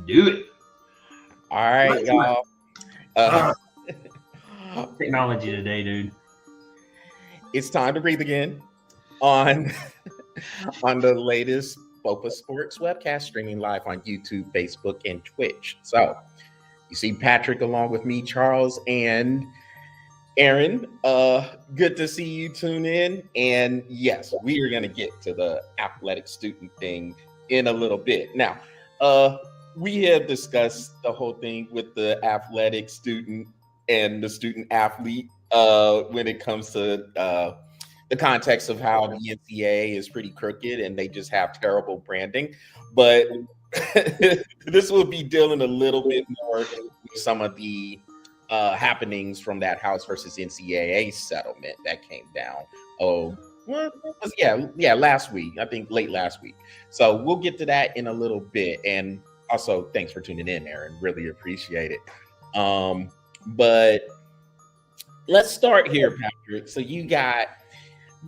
Do it. All right, y'all. Technology today, dude. It's time to breathe again on the latest Bopa Sports webcast streaming live on YouTube, Facebook, and Twitch. So you see Patrick along with me, Charles, and Aaron. Good to see you tune in. And yes, we are going to get to the athletic student thing in a little bit. Now, we have discussed the whole thing with the athletic student and the student athlete when it comes to the context of how the NCAA is pretty crooked and they just have terrible branding. But this will be dealing a little bit more with some of the happenings from that House versus NCAA settlement that came down. Last week. I think late last week. So we'll get to that in a little bit. And also, thanks for tuning in, Aaron. Really appreciate it. But let's start here, Patrick. So you got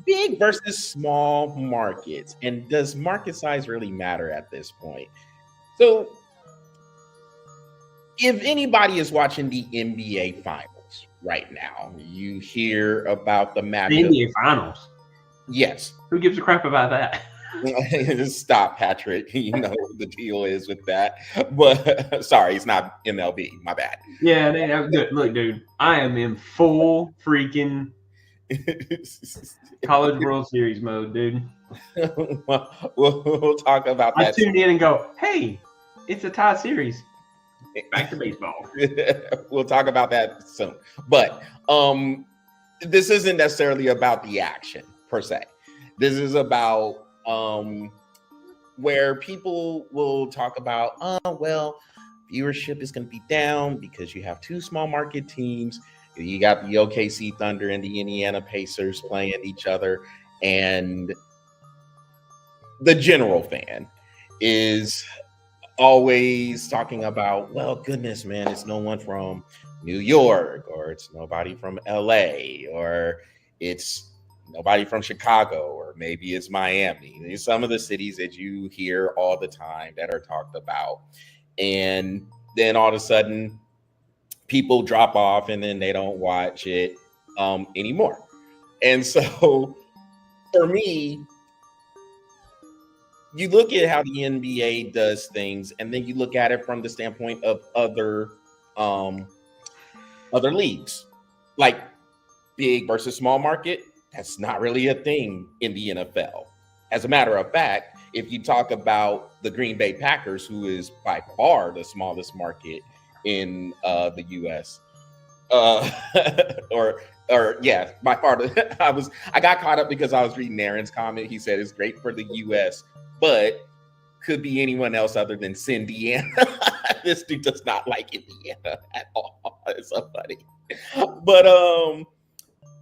big versus small markets. And does market size really matter at this point? So if anybody is watching the NBA Finals right now, you hear about the matchup. The NBA Finals? Yes. Who gives a crap about that? Stop, Patrick. You know what the deal is with that. But sorry, it's not MLB. My bad. Yeah, look, dude, I am in full freaking College World Series mode, dude. We'll talk about that. I tune in and go, hey, it's a tie series. Back to baseball. We'll talk about that soon. But this isn't necessarily about the action per se. This is about where people will talk about, viewership is going to be down because you have two small market teams. You got the OKC Thunder and the Indiana Pacers playing each other. And the general fan is always talking about, well, goodness, man, it's no one from New York, or it's nobody from LA, or it's nobody from Chicago, or maybe it's Miami. There's some of the cities that you hear all the time that are talked about. And then all of a sudden, people drop off and then they don't watch it anymore. And so for me, you look at how the NBA does things, and then you look at it from the standpoint of other leagues, like big versus small market. That's not really a thing in the NFL. As a matter of fact, if you talk about the Green Bay Packers, who is by far the smallest market in the U.S., by far. I got caught up because I was reading Aaron's comment. He said it's great for the U.S., but could be anyone else other than Indiana. This dude does not like Indiana at all. It's so funny.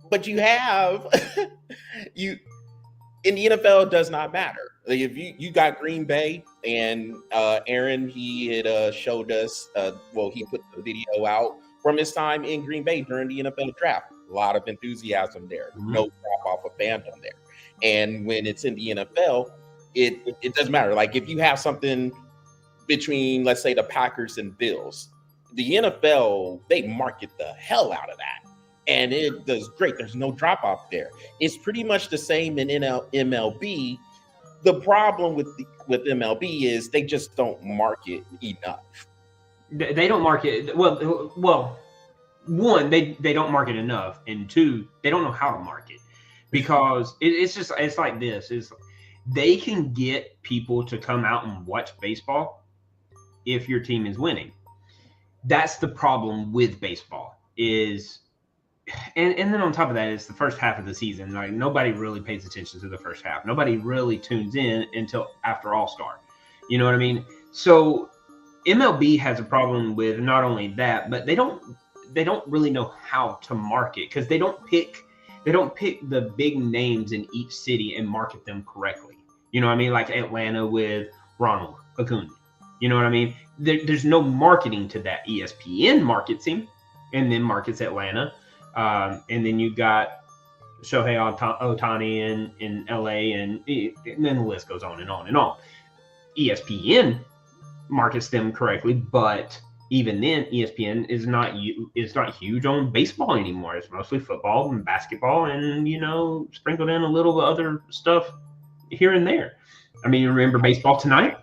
But you have in the NFL, does not matter. Like if you got Green Bay, and Aaron, he had showed us, he put the video out from his time in Green Bay during the NFL draft. A lot of enthusiasm there, no drop off of fandom there. And when it's in the NFL, it doesn't matter. Like if you have something between, let's say, the Packers and Bills, the NFL, they market the hell out of that. And it does great. There's no drop off there. It's pretty much the same in MLB. The problem with MLB is they just don't market enough. They don't market well. One, they don't market enough, and two, they don't know how to market, because it's like this: is they can get people to come out and watch baseball if your team is winning. That's the problem with baseball is. And then on top of that, it's the first half of the season. Like nobody really pays attention to the first half. Nobody really tunes in until after All-Star. You know what I mean? So MLB has a problem with not only that, but they don't really know how to market, because they don't pick the big names in each city and market them correctly. You know what I mean? Like Atlanta with Ronald Acuna. You know what I mean? There's no marketing to that. ESPN markets him and then markets Atlanta. And then you got Shohei Ohtani in LA, and then the list goes on and on and on. ESPN markets them correctly, but even then, ESPN is not huge on baseball anymore. It's mostly football and basketball, and sprinkled in a little other stuff here and there. I mean, you remember Baseball Tonight?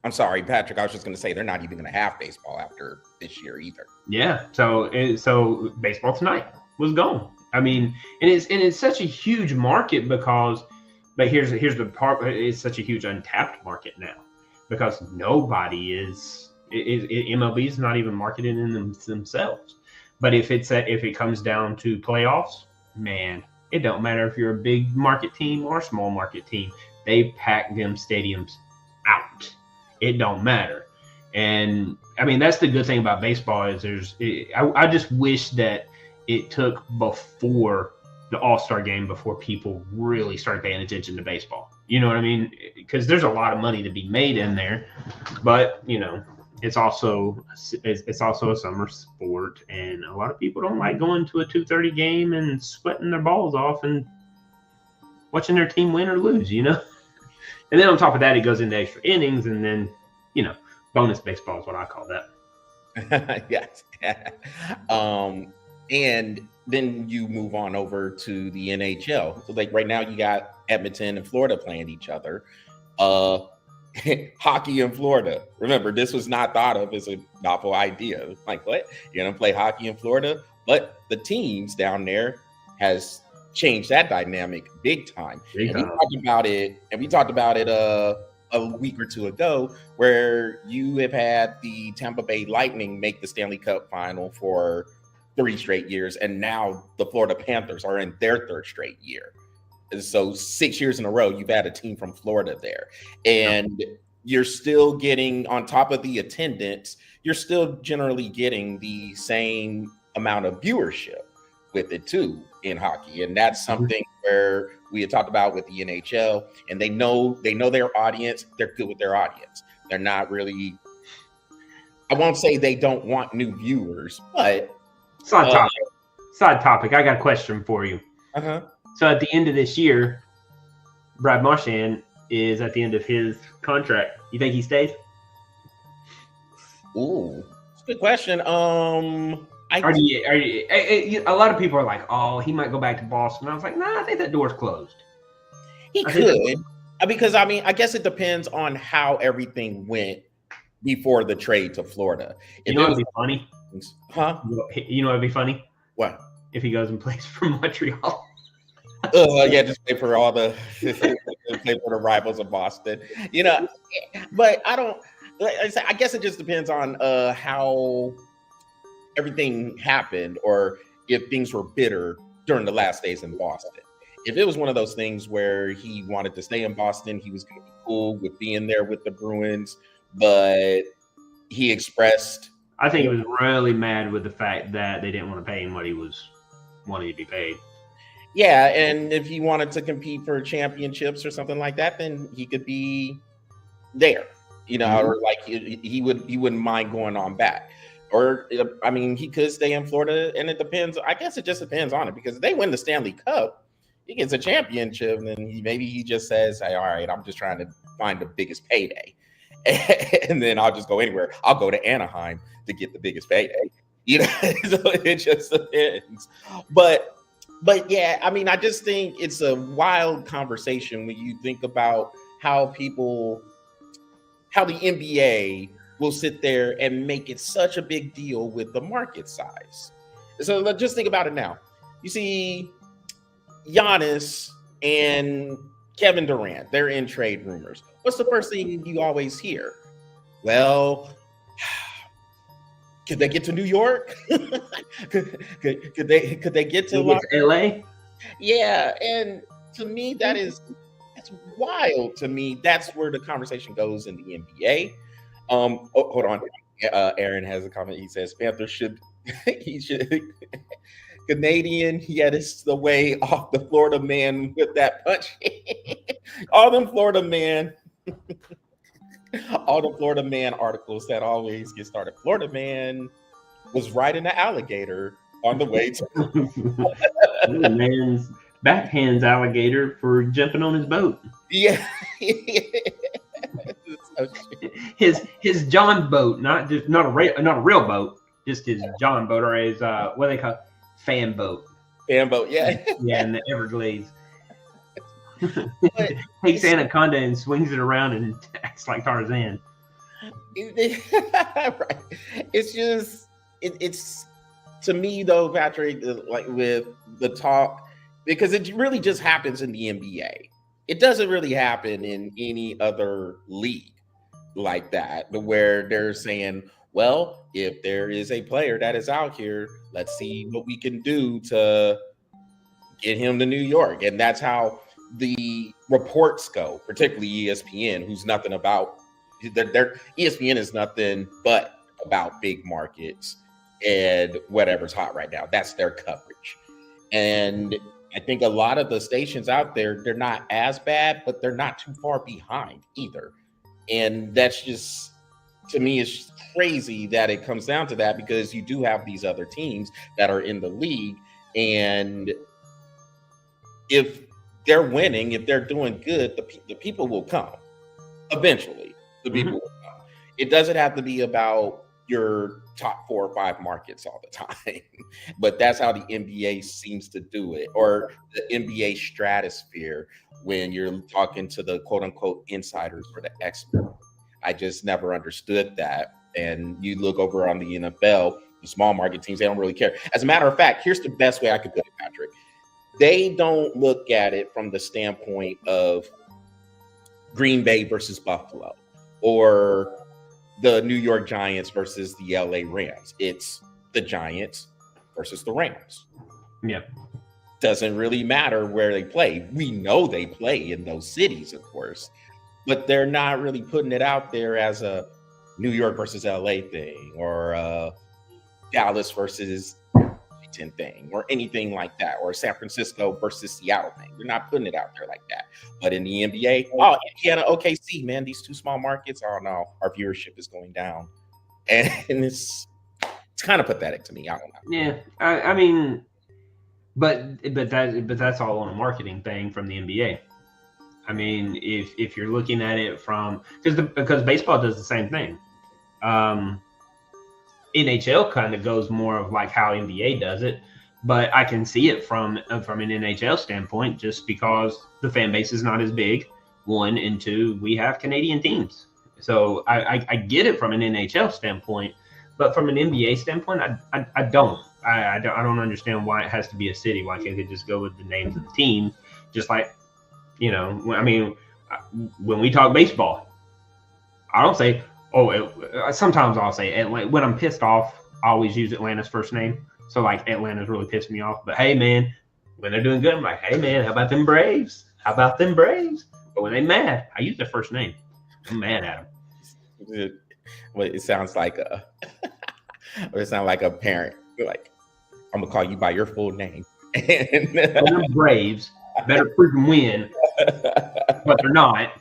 I'm sorry, Patrick. I was just going to say they're not even going to have baseball after this year either. Yeah. So Baseball Tonight was gone. I mean, and it's such a huge market but here's the part. It's such a huge untapped market now because nobody is. MLB is not even marketed in themselves. But if it comes down to playoffs, man, it don't matter if you're a big market team or a small market team. They pack them stadiums out. It don't matter. And I mean, that's the good thing about baseball is I just wish that it took before the All-Star game before people really started paying attention to baseball. You know what I mean? Because there's a lot of money to be made in there, but it's also a summer sport, and a lot of people don't like going to a 2:30 game and sweating their balls off and watching their team win or lose. And then on top of that, it goes into extra innings, and then bonus baseball is what I call that. Yes. And then you move on over to the NHL. So like right now, you got Edmonton and Florida playing each other. Hockey in Florida. Remember, this was not thought of as a novel idea. Like, what? You're going to play hockey in Florida? But the teams down there has changed that dynamic big time. We talked about it a week or two ago, where you have had the Tampa Bay Lightning make the Stanley Cup final for 3 straight years, and now the Florida Panthers are in their 3rd straight year. So 6 years in a row, you've had a team from Florida there. And you're still getting, on top of the attendance, you're still generally getting the same amount of viewership with it too in hockey. And that's something where we had talked about with the NHL, and they know their audience. They're good with their audience. They're not really, I won't say they don't want new viewers, but side topic. I got a question for you. So at the end of this year, Brad Marchand is at the end of his contract. You think he stays? Ooh, that's a good question. A lot of people are like, oh, he might go back to Boston. I was like, nah, I think that door's closed. He could. Because, I mean, I guess it depends on how everything went before the trade to Florida. You know what would be funny? Huh? You know what would be funny? What? If he goes and plays for Montreal. Yeah, just play for all the play for the rivals of Boston. But I guess it just depends on how everything happened, or if things were bitter during the last days in Boston. If it was one of those things where he wanted to stay in Boston, he was going to be cool with being there with the Bruins, but he expressed, I think he was really mad with the fact that they didn't want to pay him what he was wanting to be paid. Yeah, and if he wanted to compete for championships or something like that, then he could be there, or like he wouldn't mind going on back. Or, I mean, he could stay in Florida, and it depends. I guess it just depends on it, because if they win the Stanley Cup, he gets a championship, and maybe he just says, hey, all right, I'm just trying to find the biggest payday. And then I'll just go anywhere. I'll go to Anaheim to get the biggest payday. So it just depends. But yeah, I mean, I just think it's a wild conversation when you think about how the NBA will sit there and make it such a big deal with the market size. So let's just think about it now. You see Giannis and Kevin Durant, they're in trade rumors. What's the first thing you always hear? Well, could they get to New York? could they get to LA? Yeah, and to me that's wild. To me, that's where the conversation goes in the NBA. Hold on. Aaron has a comment. He says Panthers should Canadian. He had the way off the Florida man with that punch. All the Florida man articles that always get started. Florida man was riding the alligator on the way to the man's backhands alligator for jumping on his boat. Yeah. Oh, his John boat, not a real boat, just his John boat or his what they call fan boat. fan boat, yeah. Yeah, in the Everglades. But Takes Anaconda and swings it around and acts like Tarzan. Right. It's just it's to me though, Patrick, like with the talk, because it really just happens in the NBA. It doesn't really happen in any other league like that, where they're saying, well, if there is a player that is out here, let's see what we can do to get him to New York. And that's how the reports go, particularly ESPN, who's nothing about their ESPN is nothing but about big markets and whatever's hot right now. That's their coverage. And I think a lot of the stations out there, they're not as bad, but they're not too far behind either. And that's just, to me, it's just crazy that it comes down to that, because you do have these other teams that are in the league. And if they're winning, if they're doing good, the people will come. Eventually, the people will come. It doesn't have to be about your top 4 or 5 markets all the time, but that's how the NBA seems to do it, or the NBA stratosphere, when you're talking to the quote unquote insiders or the experts. I just never understood that. And you look over on the NFL, the small market teams, they don't really care. As a matter of fact, here's the best way I could put it, Patrick. They don't look at it from the standpoint of Green Bay versus Buffalo, or the New York Giants versus the LA Rams. It's the Giants versus the Rams. Yeah. Doesn't really matter where they play. We know they play in those cities, of course, but they're not really putting it out there as a New York versus LA thing, or Dallas versus Washington thing, or anything like that, or San Francisco versus Seattle thing. They're not putting it out there like that. But in the NBA, oh, Indiana, OKC, man, these 2 small markets, oh no, our viewership is going down. And it's kind of pathetic to me. I don't know. Yeah, I mean, but that's all on a marketing thing from the NBA. I mean, if you're looking at it from, because baseball does the same thing. NHL kind of goes more of like how NBA does it, but I can see it from an NHL standpoint, just because the fan base is not as big, 1, and 2, we have Canadian teams. So I get it from an NHL standpoint, but from an NBA standpoint, I don't understand why it has to be a city. Why can't it just go with the names of the team? Just like, I mean, when we talk baseball, I don't say, sometimes I'll say Atlanta. When I'm pissed off, I always use Atlanta's first name. So like Atlanta's really pissed me off. But hey, man, when they're doing good, I'm like, hey, man, how about them Braves? But when they're mad, I use their first name. I'm mad at them. Well, it sounds like a parent. Like, I'm gonna call you by your full name. And them Braves better freaking win, but they're not.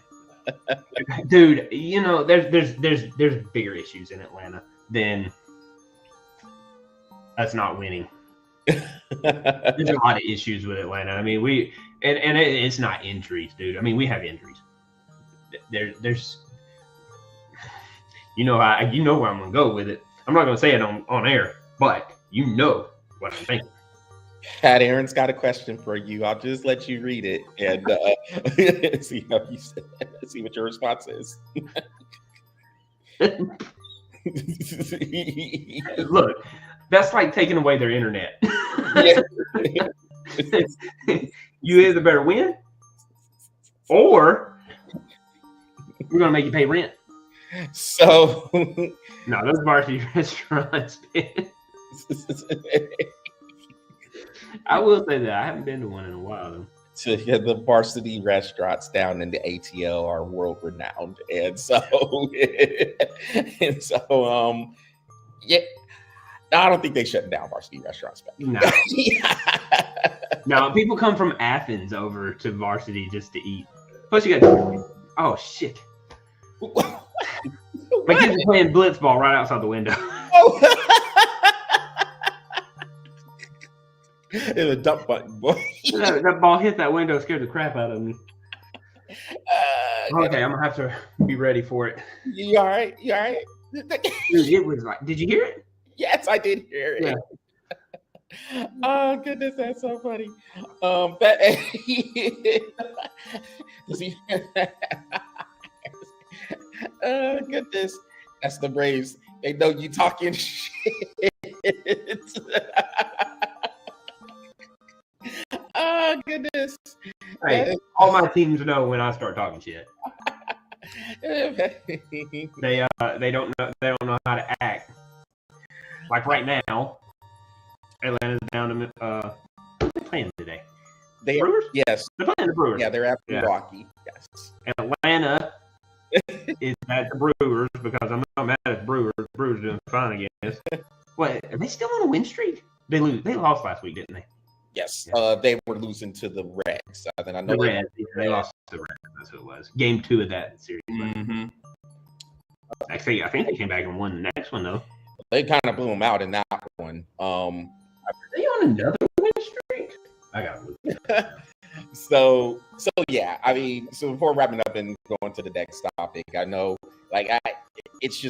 Dude, there's bigger issues in Atlanta than us not winning. There's a lot of issues with Atlanta. I mean, it's not injuries, dude. I mean, we have injuries. There's where I'm gonna go with it. I'm not gonna say it on air, but you know what I'm thinking. Pat Aaron's got a question for you. I'll just let you read it and see what your response is. Look, that's like taking away their internet. You either better win, or we're gonna make you pay rent. So no, those varsity restaurants. I will say that I haven't been to one in a while though. So yeah, the varsity restaurants down in the ATL are world renowned, and so yeah, I don't think they shut down varsity restaurants back. No, no, people come from Athens over to varsity just to eat. Plus, you got oh shit, my kids are playing blitzball right outside the window. Oh. In a dump button, boy. That ball hit that window, scared the crap out of me. Okay, I'm gonna have to be ready for it. You all right? You all right? Dude, it was like, did you hear it? Yes, I did hear it. Yeah. Oh goodness, that's so funny. That See- oh goodness, that's the Braves. They know you talking shit. Oh goodness. Hey, all my teams know when I start talking shit. They don't know how to act. Like right now, Atlanta's down to who they playing today? They Brewers? Yes. They're playing the Brewers. Yeah, they're at Milwaukee. Yes. Atlanta is at the Brewers because I'm not mad at the Brewers. The Brewers doing fine, I guess. What, are they still on a win streak? They lost last week, didn't they? Yes. Yeah. They were losing to the Reds. I know The Reds. They lost to the Reds. That's who it was. Game 2 of that series. Mm-hmm. Actually, I think they came back and won the next one though. They kind of blew them out in that one. Are they on another win streak? I got it. So yeah. I mean, so before wrapping up and going to the next topic, I know, like, it's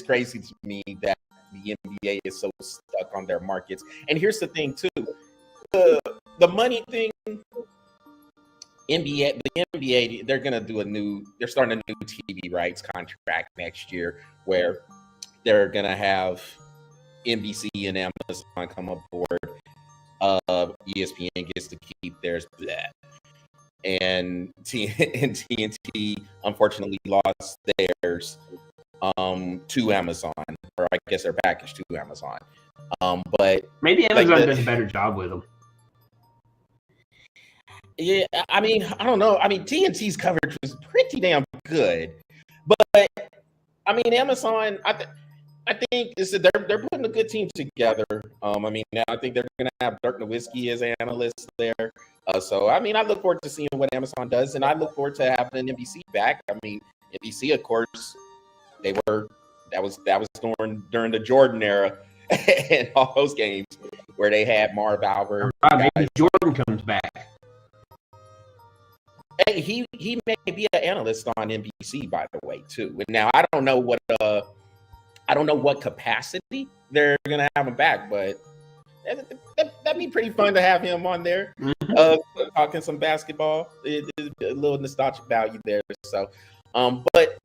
crazy to me that the NBA is so stuck on their markets. And here's the thing too, the money thing. The NBA, they're starting a new TV rights contract next year where they're gonna have NBC and Amazon come aboard. ESPN gets to keep theirs, and TNT unfortunately lost theirs to Amazon, or I guess their package to Amazon. But maybe Amazon does a better job with them. Yeah, I mean, I don't know. I mean, TNT's coverage was pretty damn good, but I mean, Amazon, I think they're putting a good team together. I mean, I think they're going to have Dirk Nowitzki as analyst there. So, I mean, I look forward to seeing what Amazon does, and I look forward to having NBC back. I mean, NBC, of course, that was during the Jordan era and all those games where they had Marv Albert. Maybe Jordan comes back. Hey, he may be an analyst on NBC, by the way, too. And now I don't know what capacity they're gonna have him back, but that'd be pretty fun to have him on there, talking some basketball. There's a little nostalgic value there. So, but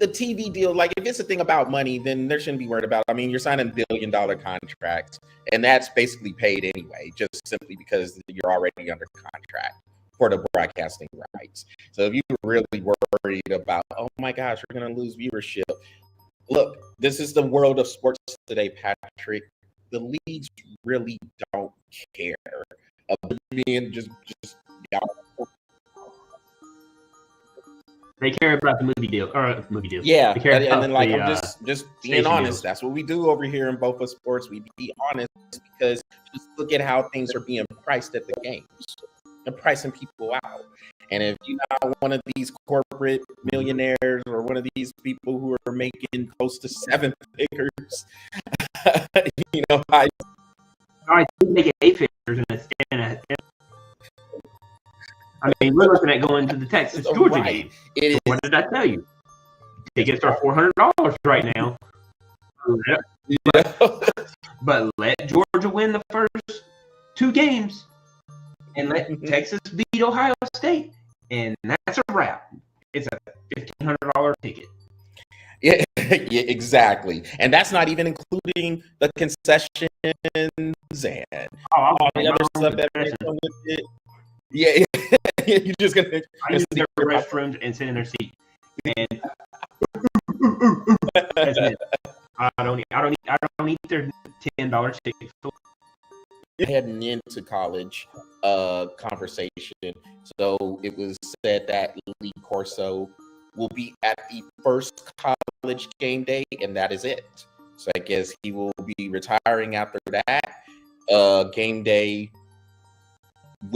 the TV deal, like, if it's a thing about money, then there shouldn't be worried about it. I mean, you're signing $1 billion contracts, and that's basically paid anyway, just simply because you're already under contract for the broadcasting rights. So if you're really worried about, oh my gosh, we're going to lose viewership, look, this is the world of sports today, Patrick. The leagues really don't care about being just They care about the movie deal. Yeah, they care and then, like, the, I'm just being honest. Deals. That's what we do over here in Bofa Sports. We be honest because just look at how things are being priced at the games. They're pricing people out. And if you're not one of these corporate millionaires or one of these people who are making close to 7 figures, you know, I think make it 8 figures I mean, we're looking at going to the Texas Georgia game. So what did I tell you? Tickets are $400 right now. But let Georgia win the first 2 games and let Texas beat Ohio State, and that's a wrap. It's a $1,500 ticket. Yeah, yeah, exactly. And that's not even including the concessions and all the other stuff that comes with it. Yeah, you're just gonna use their restrooms and sit in their seat. And I don't need their $10 ticket. Heading into college conversation. So it was said that Lee Corso will be at the first college game day, and that is it. So I guess he will be retiring after that. Game day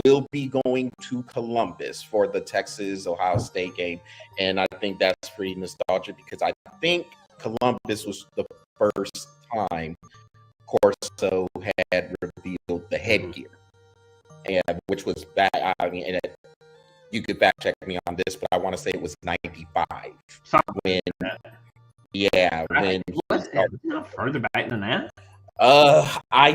will be going to Columbus for the Texas-Ohio State game. And I think that's pretty nostalgic because I think Columbus was the first time Corso had revealed the headgear, and which was bad. I mean, you could fact check me on this, but I want to say it was 95 when, yeah, when what? Not further back than that. I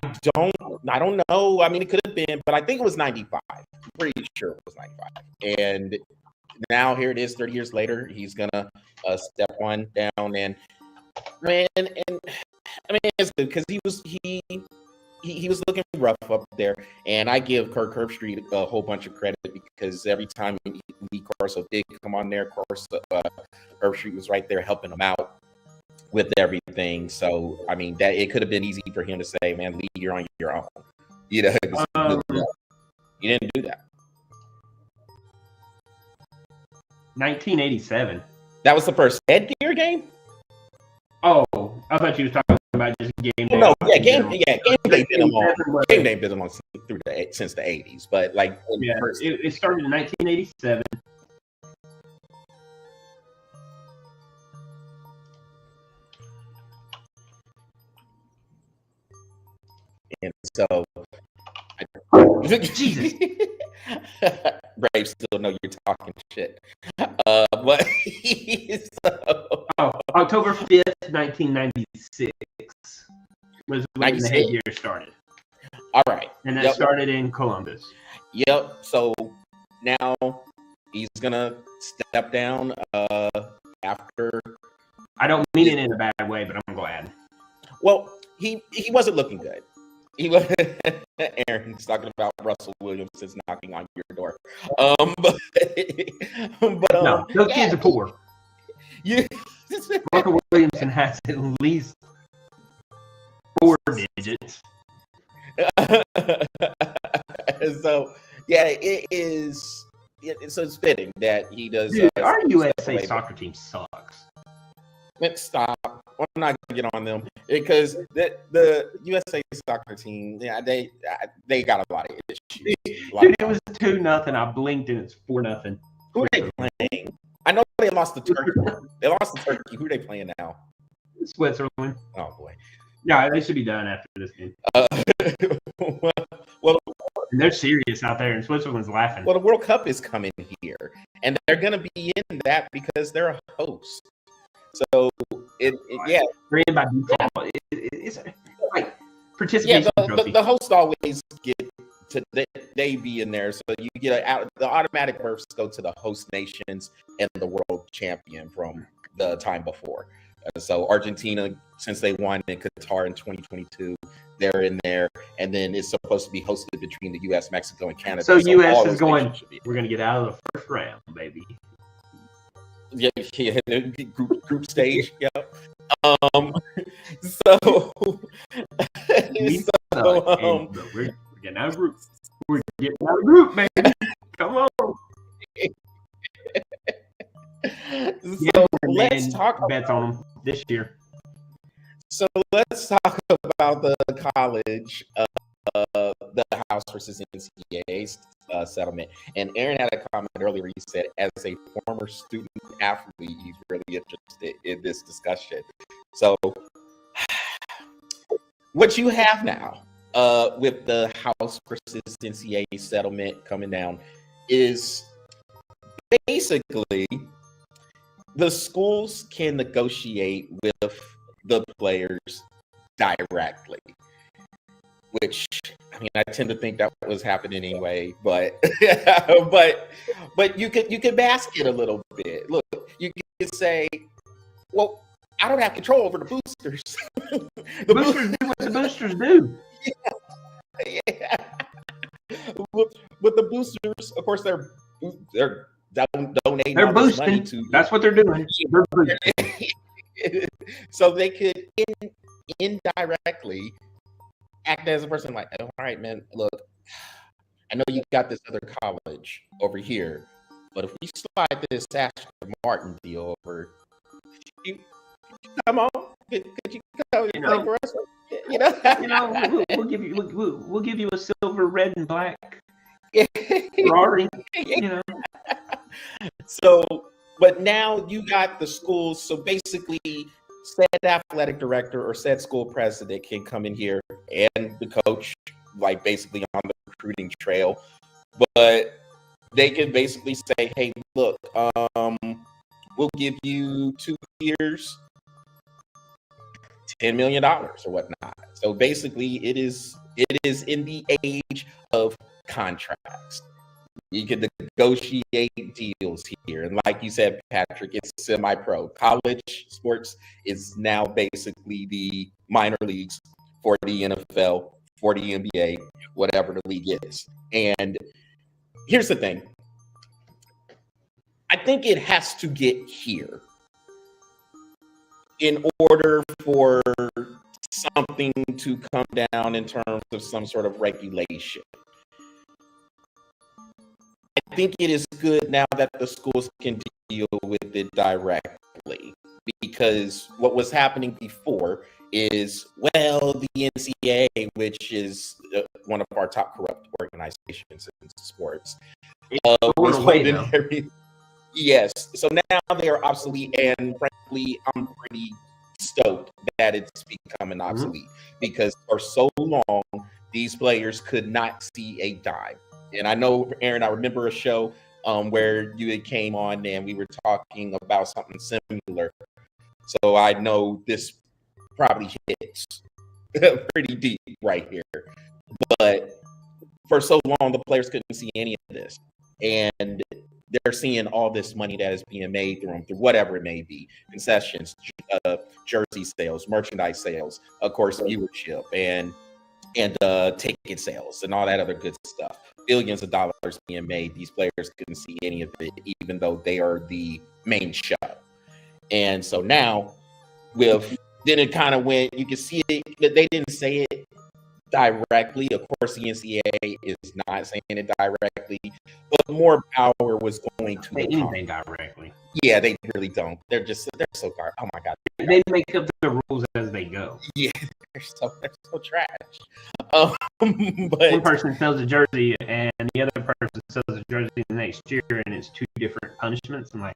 don't know. I mean, it could have been, but I think it was 95. I'm pretty sure it was 95. And now here it is, 30 years later. He's gonna step on down, and man, and I mean, it's good because he was looking rough up there, and I give Kirk Herbstreit a whole bunch of credit because every time Lee Corso did come on there, Herbstreit was right there helping him out with everything. So I mean, that it could have been easy for him to say, "Man, Lee, you're on your own." You know, he didn't do that. 1987. That was the first headgear game. Oh, I thought you was talking about just game day. No, game day been along. Game day been along since the 80s, but like it started in 1987. And so, Jesus, Braves still know you're talking shit. But October 5th, 1996 was when the headgear started. All right, and that started in Columbus. Yep. So now he's gonna step down after. I don't mean it in a bad way, but I'm glad. Well, he wasn't looking good. He was. Aaron's talking about Russell Williams is knocking on your door. But no, those kids are poor. Yeah. Russell Williamson has at least 4 digits. So yeah, it is. So it's fitting that he does. Dude, our USA soccer team sucks. Let's stop. I'm not gonna get on them because the USA soccer team, yeah, they got a lot of issues. Dude, it was 2-0. I blinked and it's 4-0. Who are they playing? I know they lost to Turkey. They lost to Turkey. Who are they playing now? Switzerland. Oh boy. Yeah, they should be done after this game. Well, and they're serious out there, and Switzerland's laughing. Well, the World Cup is coming here, and they're going to be in that because they're a host. So, yeah. They're in by default. It's like participation. Yeah, the host always get to they be in there, so you get the automatic berths go to the host nations and the world champion from the time before. So Argentina, since they won in Qatar in 2022, they're in there, and then it's supposed to be hosted between the U.S., Mexico, and Canada. So U.S. is going. We're going to get out of the first round, baby. Yeah, group stage. Yep. So we're getting out of group. We're getting out of group, baby. Come on. So let's talk bets on them this year. So let's talk about the college, the House versus NCAA settlement. And Aaron had a comment earlier. He said, as a former student athlete, he's really interested in this discussion. So what you have now with the House versus NCAA settlement coming down is basically the schools can negotiate with the players directly, which I mean, I tend to think that was happening anyway, but but you could mask it a little bit. Look, you could say, well, I don't have control over the boosters. The boosters do what the boosters do. Yeah. With the boosters, of course, they're donating. They're boosting. Money to. That's what they're doing. They're boosting. So they could indirectly act as a person like, all right, man, look, I know you got this other college over here, but if we slide this Ashton Martin deal over, you come on, could you come and play for us? We'll give you a silver, red, and black Ferrari. So, but now you got the schools. So basically, said athletic director or said school president can come in here and the coach, like basically on the recruiting trail. But they can basically say, hey, look, we'll give you 2 years, $10 million or whatnot. So basically it is in the age of contracts. You can negotiate deals here. And like you said, Patrick, it's semi-pro. College sports is now basically the minor leagues for the NFL, for the NBA, whatever the league is. And here's the thing. I think it has to get here in order for something to come down in terms of some sort of regulation. I think it is good now that the schools can deal with it directly, because what was happening before is, well, the NCAA, which is one of our top corrupt organizations in sports, was holding everything. Yes, so now they are obsolete, and frankly, I'm pretty stoked that it's becoming obsolete, because for so long, these players could not see a dime. And I know, Aaron, I remember a show where you had came on and we were talking about something similar. So I know this probably hits pretty deep right here. But for so long, the players couldn't see any of this. And they're seeing all this money that is being made through them, through whatever it may be, concessions, jersey sales, merchandise sales, of course, viewership, and ticket sales and all that other good stuff. Billions of dollars being made. These players couldn't see any of it, even though they are the main show. And so now, then it kind of went, you can see it, they didn't say it directly. Of course, the NCAA is not saying it directly, but more power was going to the anything directly. Yeah, they really don't. They're so far. Oh my God. They make up the rules as they go. Yeah, they're so trash. But one person sells a jersey and the other person sells a jersey the next year, and it's 2 different punishments. I'm like,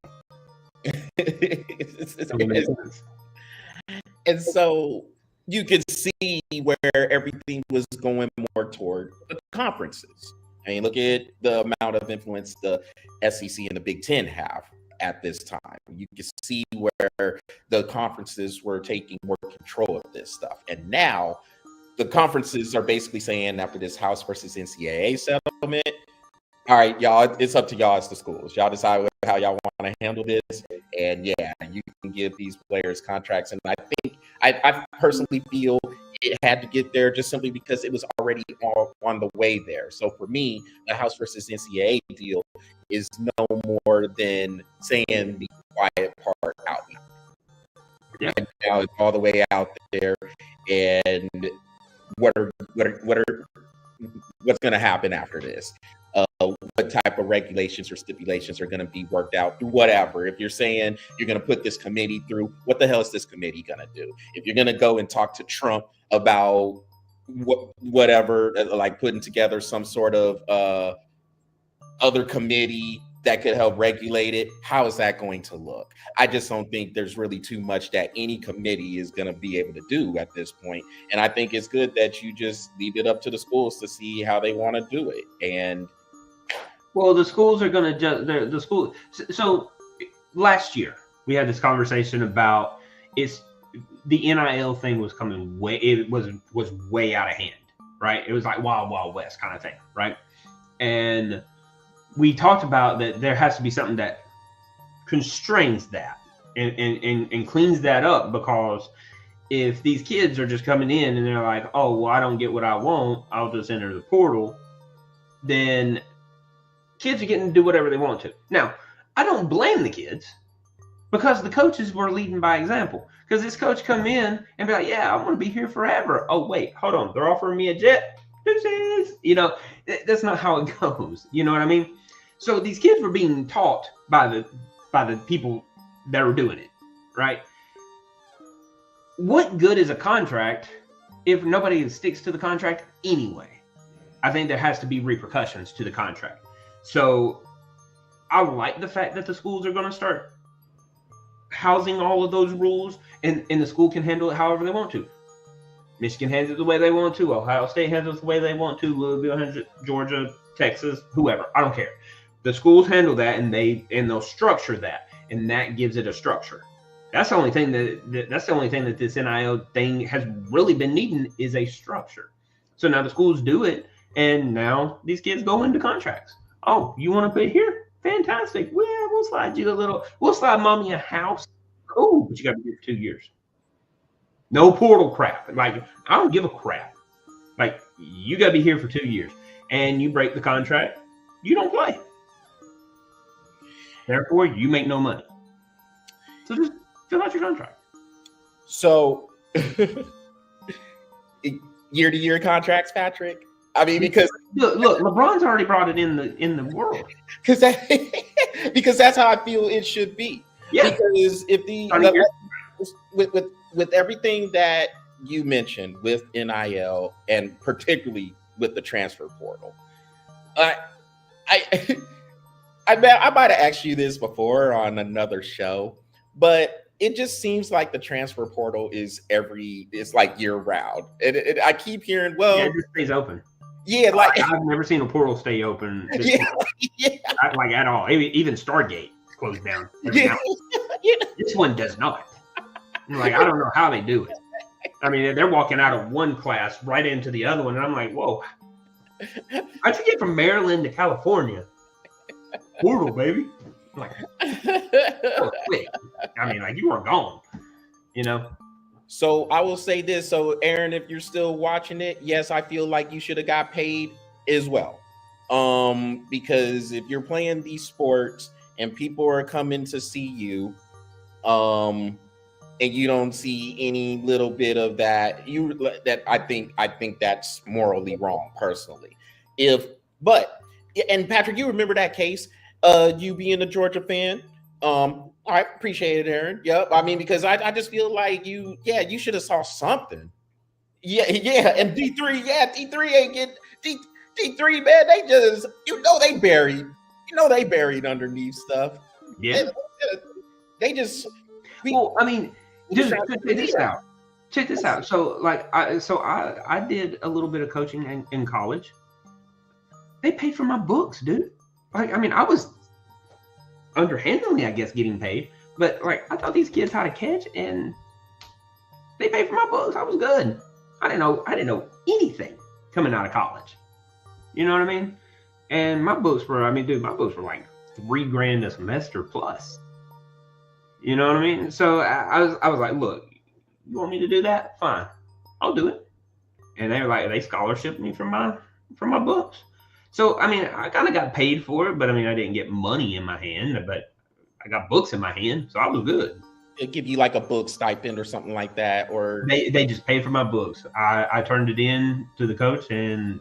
and so you could see where everything was going more toward the conferences. I mean, look at the amount of influence the SEC and the Big Ten have at this time. You can see where the conferences were taking more control of this stuff. And now the conferences are basically saying, after this House versus NCAA settlement, all right, y'all, it's up to y'all as the schools. Y'all decide how y'all want to handle this. And yeah, you can give these players contracts. And I think, I personally feel it had to get there just simply because it was already all on the way there. So for me, the House versus NCAA deal is no more than saying the quiet part out. Yeah. And now it's all the way out there. And what's going to happen after this? What type of regulations or stipulations are going to be worked out through whatever. If you're saying you're going to put this committee through, what the hell is this committee going to do? If you're going to go and talk to Trump about whatever, like putting together some sort of other committee that could help regulate it, how is that going to look? I just don't think there's really too much that any committee is going to be able to do at this point. And I think it's good that you just leave it up to the schools to see how they want to do it. And well, the schools are going to the school. So last year we had this conversation about the NIL thing was coming way, it was way out of hand, right? It was like Wild Wild West kind of thing, right? And we talked about that there has to be something that constrains that and cleans that up, because if these kids are just coming in and they're like, oh, well, I don't get what I want, I'll just enter the portal, then kids are getting to do whatever they want to. Now, I don't blame the kids, because the coaches were leading by example. Because this coach come in and be like, yeah, I'm going to be here forever. Oh, wait, hold on. They're offering me a jet. Deuces. You know, that's not how it goes. You know what I mean? So these kids were being taught by the people that were doing it, right? What good is a contract if nobody sticks to the contract anyway? I think there has to be repercussions to the contract. So I like the fact that the schools are going to start housing all of those rules, and the school can handle it however they want to. Michigan handles it the way they want to. Ohio State handles it the way they want to. Louisville handles it, Georgia, Texas, whoever. I don't care. The schools handle that, and they'll structure that, and that gives it a structure. That's the only thing that this NIL thing has really been needing is a structure. So now the schools do it, and now these kids go into contracts. Oh, you want to play here? Fantastic. Well, we'll slide mommy a house. Cool, but you got to be here for 2 years. No portal crap. Like, I don't give a crap. Like, you got to be here for 2 years, and you break the contract, you don't play. Therefore, you make no money. So just fill out your contract. So, year-to-year contracts, Patrick. I mean, because look, LeBron's already brought it in the world. Because that's how I feel it should be. Yeah. Because if with everything that you mentioned with NIL and particularly with the transfer portal, I might have asked you this before on another show, but it just seems like the transfer portal is like year round. And I keep hearing, well, it just stays open. Yeah, like I've never seen a portal stay open. Like at all. Even Stargate closed down. Yeah. This one does not. Like, I don't know how they do it. I mean, they're walking out of one class right into the other one, and I'm like, whoa. How'd you get from Maryland to California? Portal, baby. I'm like, oh, quick. I mean, like, you were gone, you know? So I will say this. So, Aaron, if you're still watching it, yes, I feel like you should have got paid as well. Because if you're playing these sports and people are coming to see you, and you don't see any little bit of that, I think that's morally wrong, personally. And Patrick, you remember that case? You being a Georgia fan. I appreciate it, Aaron. Yep. I mean, because I just feel like you should have saw something. Yeah. And D3 ain't get D3, man. They just, they buried underneath stuff. Yeah. They just. Well, I mean, just check this out. So, like, I did a little bit of coaching in college. They paid for my books, dude. Like, I mean, I was underhandedly, I guess, getting paid, but like, I taught these kids how to catch, and they paid for my books. I was good. I didn't know anything coming out of college. You know what I mean? And my books were like $3,000 a semester plus. You know what I mean? So I was like, look, you want me to do that? Fine, I'll do it. And they were like, they scholarshiped me from my books. So, I mean, I kind of got paid for it, but I mean, I didn't get money in my hand, but I got books in my hand, so I was good. They'll give you like a book stipend or something like that, or they just paid for my books. I turned it in to the coach, and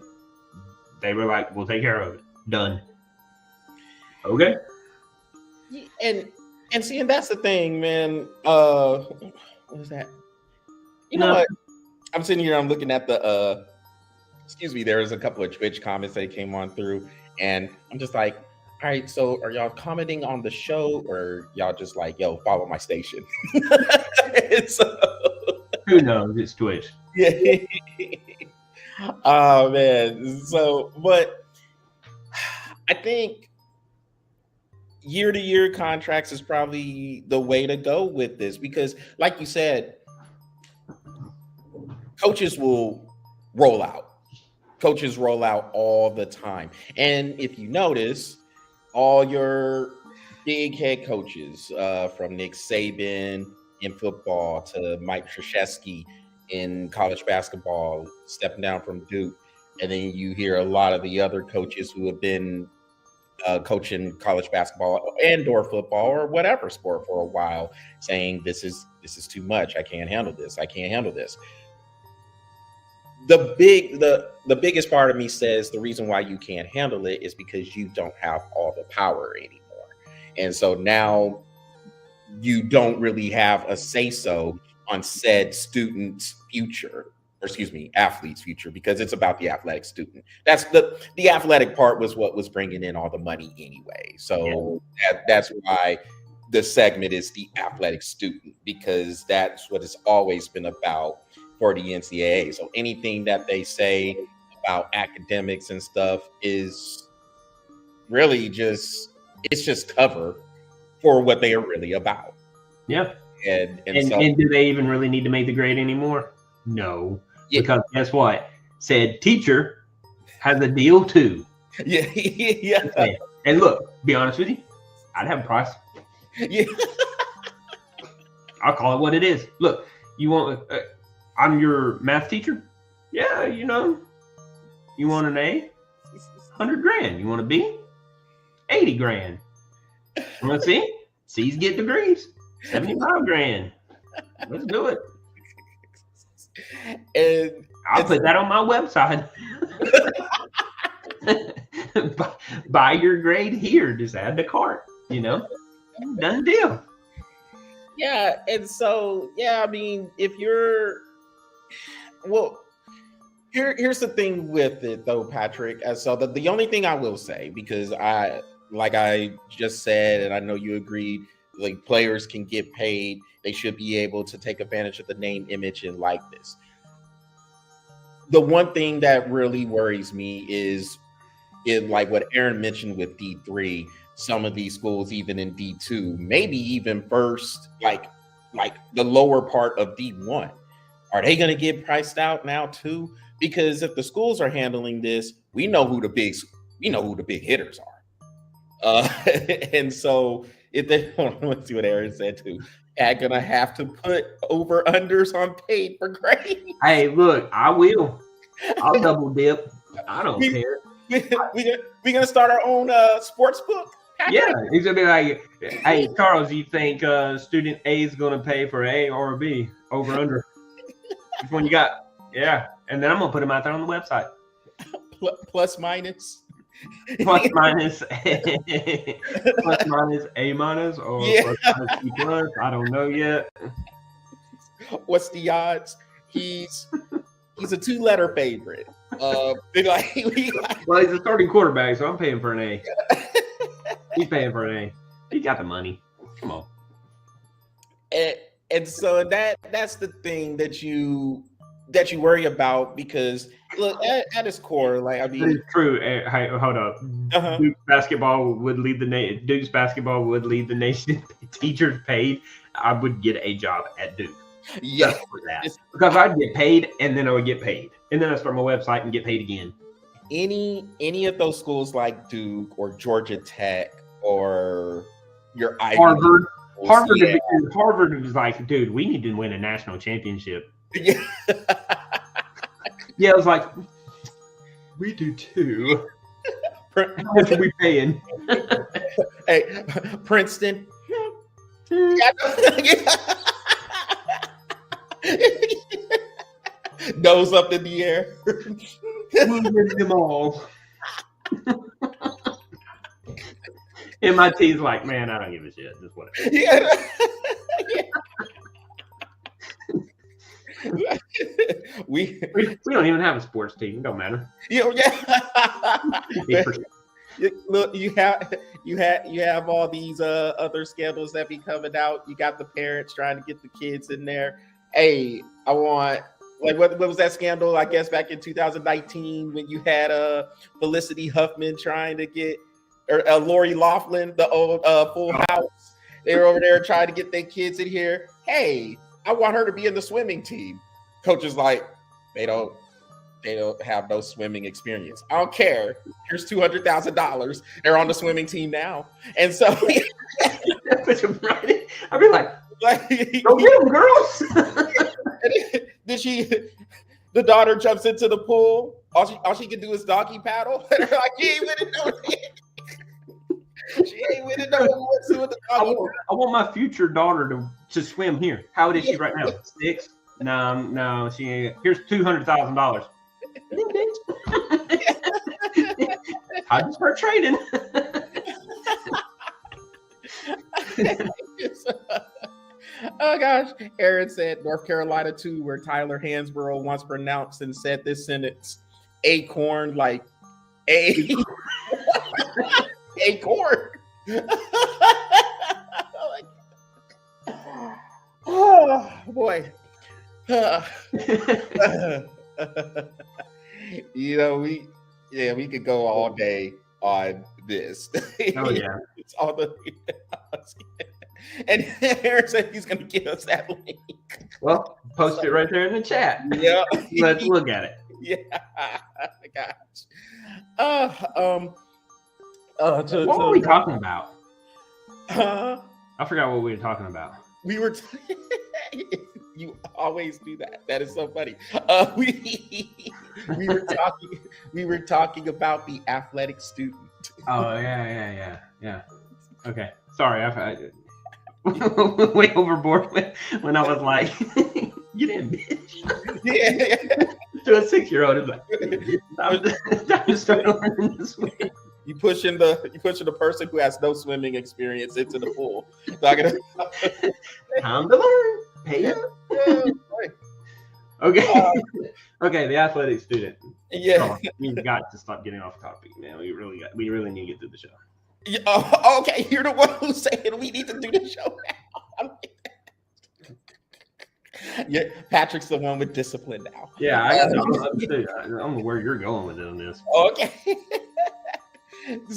they were like, "We'll take care of it. Done." Okay. And see, and that's the thing, man. What was that? You know what? I'm sitting here. I'm looking at the. Excuse me, there was a couple of Twitch comments that came on through, and I'm just like, all right, so are y'all commenting on the show, or y'all just like, yo, follow my station? So, who knows? It's Twitch. Yeah. Oh, man. So, but I think year-to-year contracts is probably the way to go with this, because like you said, coaches will roll out. Coaches roll out all the time. And if you notice, all your big head coaches, from Nick Saban in football to Mike Krzyzewski in college basketball, stepping down from Duke, and then you hear a lot of the other coaches who have been coaching college basketball and or football or whatever sport for a while, saying this is too much. I can't handle this. I can't handle this. The biggest part of me says the reason why you can't handle it is because you don't have all the power anymore. And so now you don't really have a say-so on said student's future, or excuse me, athlete's future, because it's about the athletic student. That's the athletic part was what was bringing in all the money anyway. So that's why the segment is the athletic student, because that's what it's always been about for the NCAA. So anything that they say about academics and stuff is really it's just cover for what they are really about. Yeah. And do they even really need to make the grade anymore? No. Yeah. Because guess what? Said teacher has a deal too. Yeah. Yeah. And look, be honest with you, I'd have a price. Yeah. I'll call it what it is. Look, you want? I'm your math teacher. Yeah, you want an A? 100 grand. You want a B? 80 grand. You want to see? C's get degrees. 75 grand. Let's do it. And I'll put that on my website. Buy your grade here. Just add to cart. Done deal. Yeah, and so I mean, if you're here's the thing with it though, Patrick. And so the only thing I will say, because like I just said, and I know you agreed, like players can get paid, they should be able to take advantage of the name, image, and likeness. The one thing that really worries me is like what Aaron mentioned with D3. Some of these schools, even in D2, maybe even first, like the lower part of D1, are they going to get priced out now too? Because if the schools are handling this, we know who the big hitters are. And so if they let's see what Aaron said too, they're gonna have to put over unders on paid for grade. Hey, look, I will. I'll double dip. I don't care. We gonna start our own sports book. Yeah, he's gonna be like, "Hey, Charles, you think student A is gonna pay for A or B over under? Which one you got?" Yeah, and then I'm gonna put them out there on the website. Plus minus. Plus minus plus minus A minus or plus minus B plus. I don't know yet. What's the odds? He's a 2-letter favorite. Well, he's a starting quarterback, so I'm paying for an A. He's paying for an A. He got the money. Come on. And so that's the thing that you worry about, because look, at its core, like I mean, it's true. Hey, hold up. Duke's basketball would lead the nation. Duke's basketball would lead the nation. Teachers paid. I would get a job at Duke. Yeah, for that. Because I'd get paid, and then I would get paid, and then I start my website and get paid again. Any of those schools like Duke or Georgia Tech or your Harvard. Harvard was like, dude, we need to win a national championship. Yeah. Yeah, I was like, we do too. How much are we paying? Hey, Princeton. Nose up in the air. We'll win them all. MIT's like, man, I don't give a shit. Just whatever. Yeah. We don't even have a sports team. It don't matter. Yeah. Look, you have all these other scandals that be coming out. You got the parents trying to get the kids in there. Hey, I want, like, what was that scandal? I guess back in 2019 when you had Felicity Huffman trying to get, or Lori Loughlin, the old Full House. They were over there trying to get their kids in here. Hey, I want her to be in the swimming team. Coach is like, they don't have no swimming experience. I don't care. Here's $200,000. They're on the swimming team now. And so I'd be like, go get them, girls. The daughter jumps into the pool. All she can do is doggy paddle. And they're like, you ain't winning no She ain't winning no awards with the doggy. I want my future daughter to swim here. How old is she right now? 6? No, she ain't. Here's $200,000. I just start trading. Oh gosh. Aaron said North Carolina too, where Tyler Hansborough once pronounced and said this sentence, acorn, like acorn. Oh boy. We could go all day on this. Oh yeah. It's all the and Aaron said he's gonna give us that link. Well, post it right there in the chat. Yeah. Let's look at it. Yeah. Gosh. What were we talking about? I forgot what we were talking about. We were. You always do that. That is so funny. We were talking about the athletic student. Oh yeah. Okay, sorry, I way overboard when I was like, "Get in, bitch." Yeah. To a 6-year-old, it's like, time to start learning this way. You pushing the person who has no swimming experience into the pool. Time to learn. Pay up. Right. Okay. Okay, the athletic student. Yeah. We've got to stop getting off topic, man. We really need to get through the show. Yeah, okay, you're the one who's saying we need to do the show now. Yeah, Patrick's the one with discipline now. Yeah, I don't know where you're going with it on this. Okay.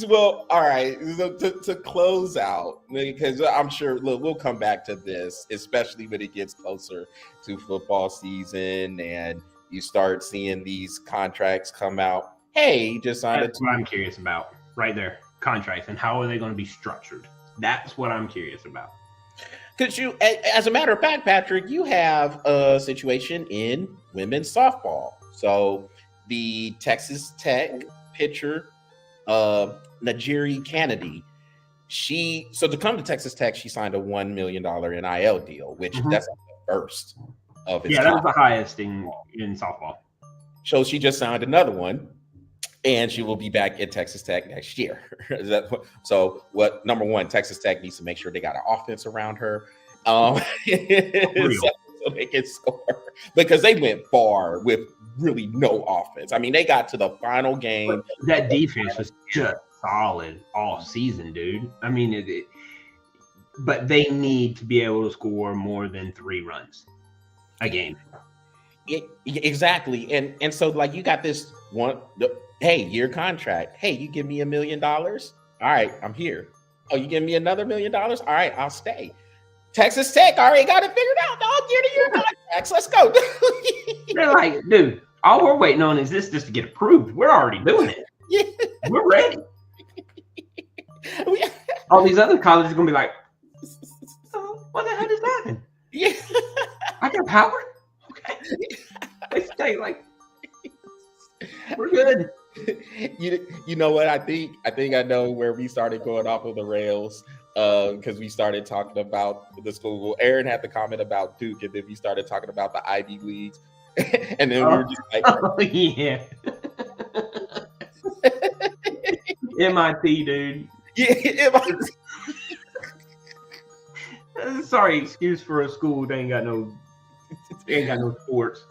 Well, all right. So to close out, because I'm sure we'll come back to this, especially when it gets closer to football season and you start seeing these contracts come out. Hey, you just signed That's what I'm curious about right there. Contracts and how are they going to be structured? That's what I'm curious about. Because you, as a matter of fact, Patrick, you have a situation in women's softball. So the Texas Tech pitcher, Najiri Kennedy, to come to Texas Tech, she signed a $1 million NIL deal, which that's the first of its Yeah, that was the highest in softball. So she just signed another one, and she will be back at Texas Tech next year. So what? Number one, Texas Tech needs to make sure they got an offense around her, so they can score, because they went far with really no offense. I mean, they got to the final game. But that defense was just solid all season, dude. I mean, but they need to be able to score more than 3 runs a game. Exactly, and so like you got this one. Hey, year contract. Hey, you give me $1 million. All right, I'm here. Oh, you give me another $1 million. All right, I'll stay. Texas Tech already got it figured out. Dog, year contracts. Let's go. They're like, dude, all we're waiting on is this just to get approved. We're already doing it. Yeah. We're ready. All these other colleges are gonna be like, oh, what the hell just happened? Yeah. I got power. Okay. They stay like, we're good. You know what? I think I know where we started going off of the rails, because we started talking about the school. Aaron had the comment about Duke, and then we started talking about the Ivy Leagues, and then we were just like, oh yeah, MIT, dude. Yeah, MIT. Sorry, excuse for a school that ain't got no sports.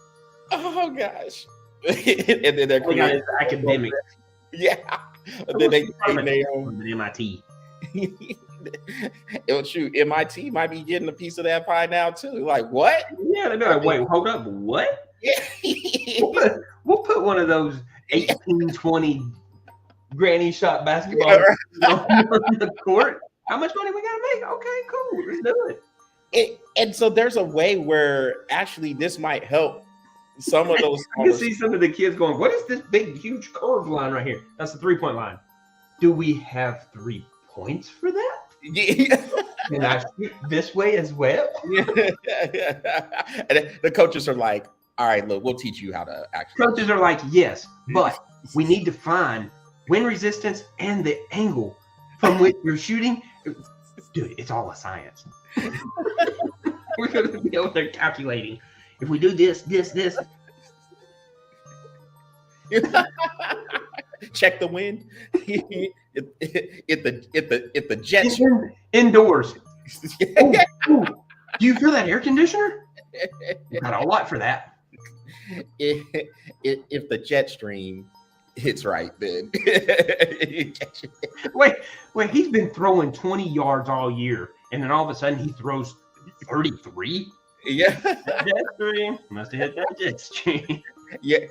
Oh gosh. And then they're academic. Yeah. And then they MIT. Oh shoot, MIT might be getting a piece of that pie now too. Like what? Yeah, they'd be like, wait, hold up, what? Yeah. We'll put one of those 18-20 granny shot basketball on the court. How much money we gotta make? Okay, cool, let's do it. And so there's a way where actually this might help some of those. I can see some of the kids going, what is this big, huge curve line right here? That's the 3-point line. Do we have 3 points for that? Yeah. Can I shoot this way as well? Yeah. And the coaches are like, all right, look, we'll teach you how to actually. Coaches are like, yes, but we need to find wind resistance and the angle from which you're shooting. Dude, it's all a science. We're going to be able to calculating. If we do this. Check the wind. If the jet indoors. Ooh, do you feel that air conditioner? Got a lot for that. If the jet stream hits right, then wait, he's been throwing 20 yards all year, and then all of a sudden he throws 33. Yeah, jet stream must have hit that jet stream. Yeah,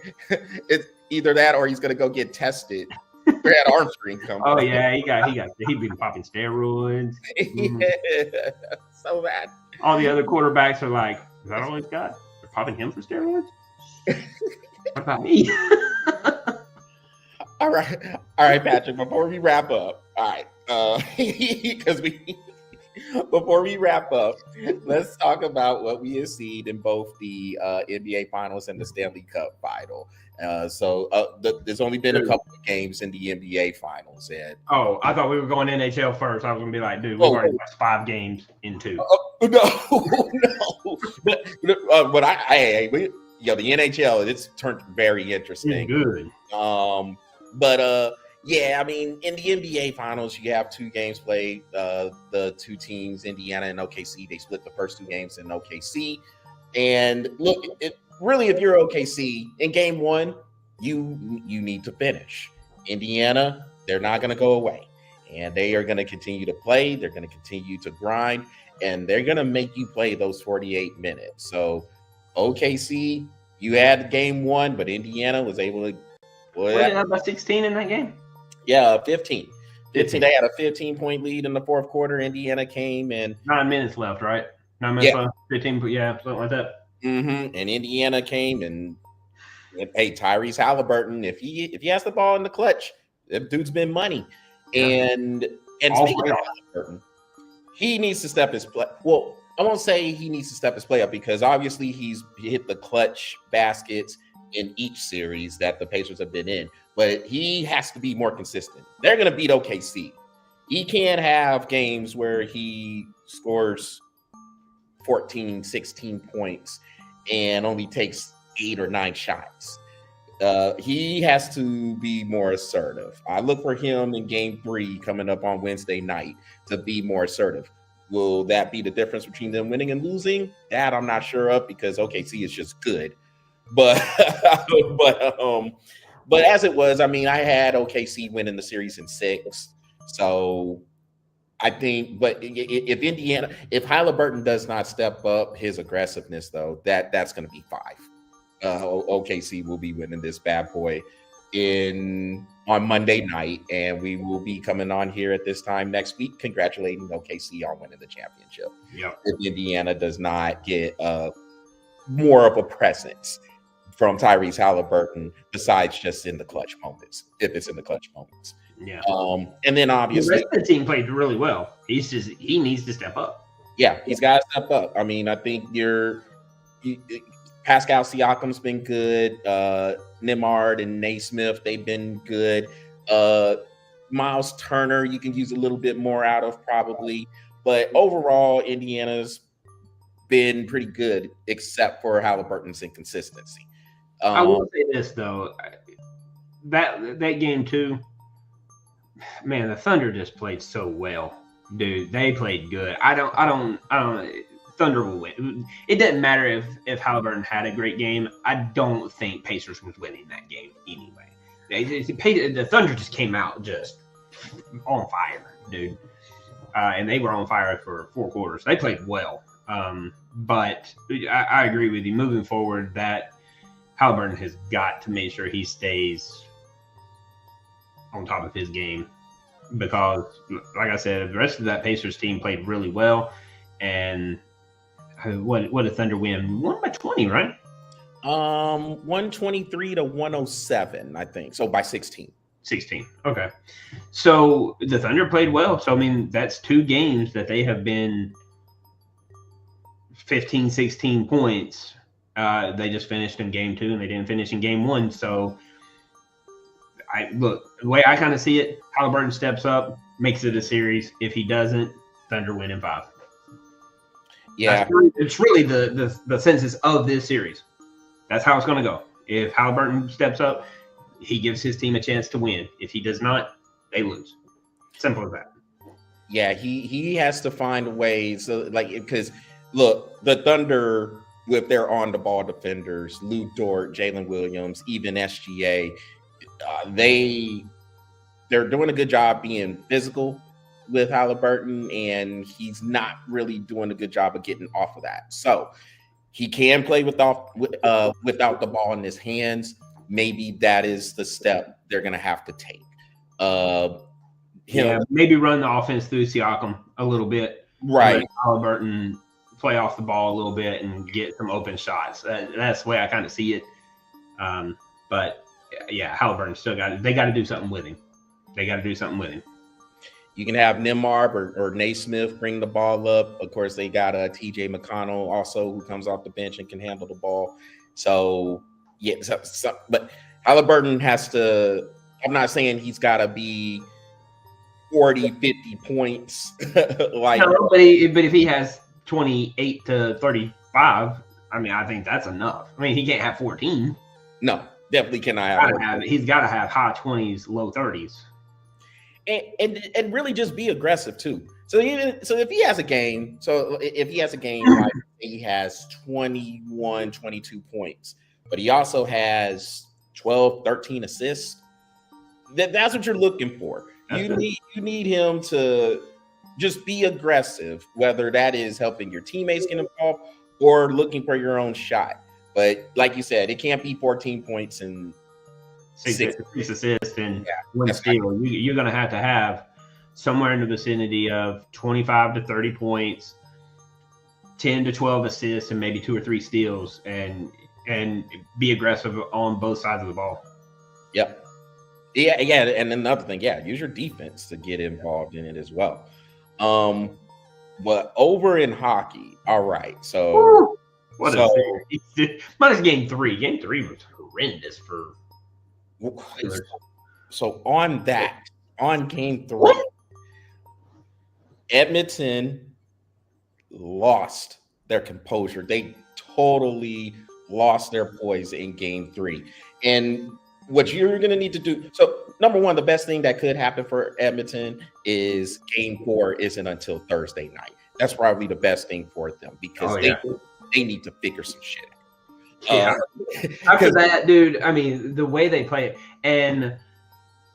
it's either that or he's gonna go get tested had arm come. Oh yeah, he been popping steroids. Yeah, so bad. All the other quarterbacks are like, is that all he's got? They're popping him for steroids? What about me? All right, Patrick. Before we wrap up, all right, because before we wrap up, let's talk about what we have seen in both the NBA Finals and the Stanley Cup Final. There's only been a couple of games in the NBA Finals, and I thought we were going NHL first. I was gonna be like, dude, we've already watched 5 games in 2. No. But the NHL, it's turned very interesting. It's good. Yeah, I mean, in the NBA Finals, you have 2 games played. The 2 teams, Indiana and OKC, they split the first 2 games in OKC. And look, really, if you're OKC in Game 1, you need to finish. Indiana, they're not going to go away, and they are going to continue to play. They're going to continue to grind, and they're going to make you play those 48 minutes. So, OKC, you had Game 1, but Indiana was able to. What did they have about 16 in that game? Yeah, 15. They had a 15-point lead in the fourth quarter. Indiana came and 9 minutes left, right? 9 minutes left. 15, something like that. Mm-hmm. And Indiana came and hey, Tyrese Halliburton, if he has the ball in the clutch, that dude's been money. And speaking of Halliburton, he needs to step his play. Well, I won't say he needs to step his play up because obviously he's hit the clutch baskets in each series that the Pacers have been in, but he has to be more consistent. They're going to beat OKC. He can't have games where he scores 14, 16 points and only takes 8 or 9 shots. He has to be more assertive. I look for him in Game 3 coming up on Wednesday night to be more assertive. Will that be the difference between them winning and losing? That I'm not sure of because OKC is just good. But as it was, I mean, I had OKC winning the series in 6. So I think, but if Halliburton does not step up his aggressiveness, though, that's going to be 5. OKC will be winning this bad boy on Monday night, and we will be coming on here at this time next week, congratulating OKC on winning the championship. Yeah. If Indiana does not get more of a presence from Tyrese Halliburton, besides just in the clutch moments, if it's in the clutch moments. Yeah. And then obviously the rest of the team played really well. He needs to step up. Yeah, he's got to step up. I mean, I think Pascal Siakam's been good. Nembhard and Naismith, they've been good. Miles Turner, you can use a little bit more out of probably. But overall, Indiana's been pretty good, except for Halliburton's inconsistency. I will say this though, that Game 2, man, the Thunder just played so well, dude. They played good. I don't. Thunder will win. It doesn't matter if Halliburton had a great game. I don't think Pacers was winning that game anyway. The Thunder just came out just on fire, dude, and they were on fire for 4 quarters. They played well, but I agree with you. Moving forward, that Halliburton has got to make sure he stays on top of his game because, like I said, the rest of that Pacers team played really well. And what did Thunder win? Won by 20, right? 123 to 107, I think. So by 16. 16. Okay. So the Thunder played well. So, I mean, that's 2 games that they have been 15, 16 points. They just finished in Game 2 and they didn't finish in Game 1. So, the way I kind of see it, Halliburton steps up, makes it a series. If he doesn't, Thunder win in 5. Yeah. It's really the census of this series. That's how it's going to go. If Halliburton steps up, he gives his team a chance to win. If he does not, they lose. Simple as that. Yeah, he has to find ways. So, because look, the Thunder with their on-the-ball defenders, Lou Dort, Jalen Williams, even SGA, they're doing a good job being physical with Halliburton, and he's not really doing a good job of getting off of that. So he can play without the ball in his hands. Maybe that is the step they're going to have to take. Uh, Yeah, maybe run the offense through Siakam a little bit. Right. Let Halliburton play off the ball a little bit and get some open shots. That's the way I kind of see it. But yeah, Halliburton still they got to do something with him. They got to do something with him. You can have Nembhard or Naismith bring the ball up. Of course, they got TJ McConnell also, who comes off the bench and can handle the ball. So yeah, but Halliburton has to. I'm not saying he's got to be 40, 50 points. Like, no, but if he has 28 to 35, I mean, I think that's enough. I mean, he can't have 14. No, definitely cannot have. He's got to have high 20s, low 30s. And really just be aggressive too. So if he has a game, like he has 21, 22 points, but he also has 12, 13 assists, that's what you're looking for. You need him to just be aggressive, whether that is helping your teammates get involved or looking for your own shot. But like you said, it can't be 14 points and six assists and one steal. You're going to have somewhere in the vicinity of 25 to 30 points, 10 to 12 assists, and maybe 2 or 3 steals, and be aggressive on both sides of the ball. Yep. Yeah. And another thing, use your defense to get involved in it as well. But over in hockey, all right. So minus game 3. Game 3 was horrendous for. So on game 3, Edmonton lost their composure. They totally lost their poise in game 3. And what you're going to need to do. So number one, the best thing that could happen for Edmonton is game 4 isn't until Thursday night. That's probably the best thing for them because they need to figure some shit out. Yeah. After that, dude, I mean, the way they play it, and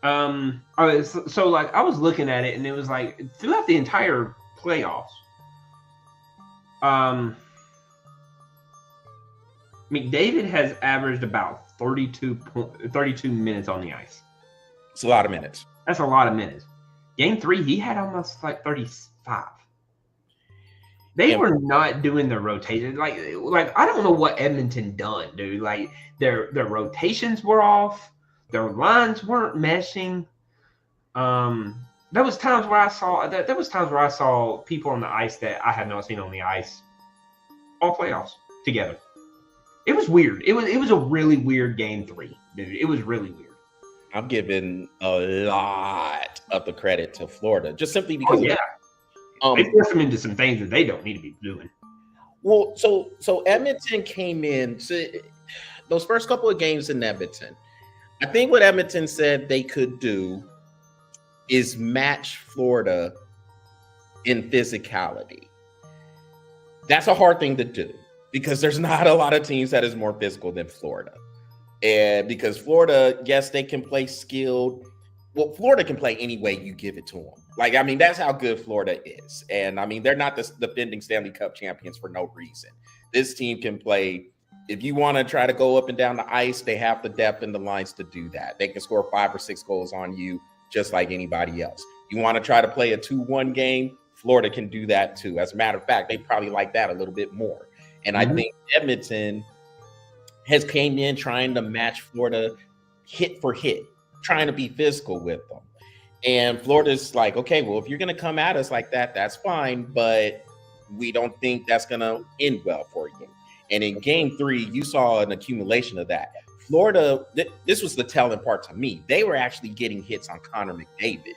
so like I was looking at it, and it was like throughout the entire playoffs, McDavid has averaged about 32 minutes on the ice. It's a lot of minutes. That's a lot of minutes. Game 3, he had almost like 35. They were not doing the rotation. Like I don't know what Edmonton done, dude. Like their rotations were off. Their lines weren't meshing. There was times where I saw people on the ice that I had not seen on the ice all playoffs together. It was weird. It was a really weird game 3, dude. It was really weird. I'm giving a lot of the credit to Florida just simply because they forced them into some things that they don't need to be doing. Well, so Edmonton came in to those first couple of games in Edmonton. I think what Edmonton said they could do is match Florida in physicality. That's a hard thing to do because there's not a lot of teams that is more physical than Florida. And because Florida, yes, they can play skilled. Well, Florida can play any way you give it to them. Like, I mean, that's how good Florida is. And I mean, they're not the defending Stanley Cup champions for no reason. This team can play. If you want to try to go up and down the ice, they have the depth and the lines to do that. They can score 5 or 6 goals on you just like anybody else. You want to try to play a 2-1 game, Florida can do that too. As a matter of fact, they probably like that a little bit more. And I think Edmonton has came in trying to match Florida hit for hit, trying to be physical with them. And Florida's like, okay, well, if you're going to come at us like that, that's fine, but we don't think that's going to end well for you. And in game 3, you saw an accumulation of that. Florida, this was the telling part to me. They were actually getting hits on Connor McDavid.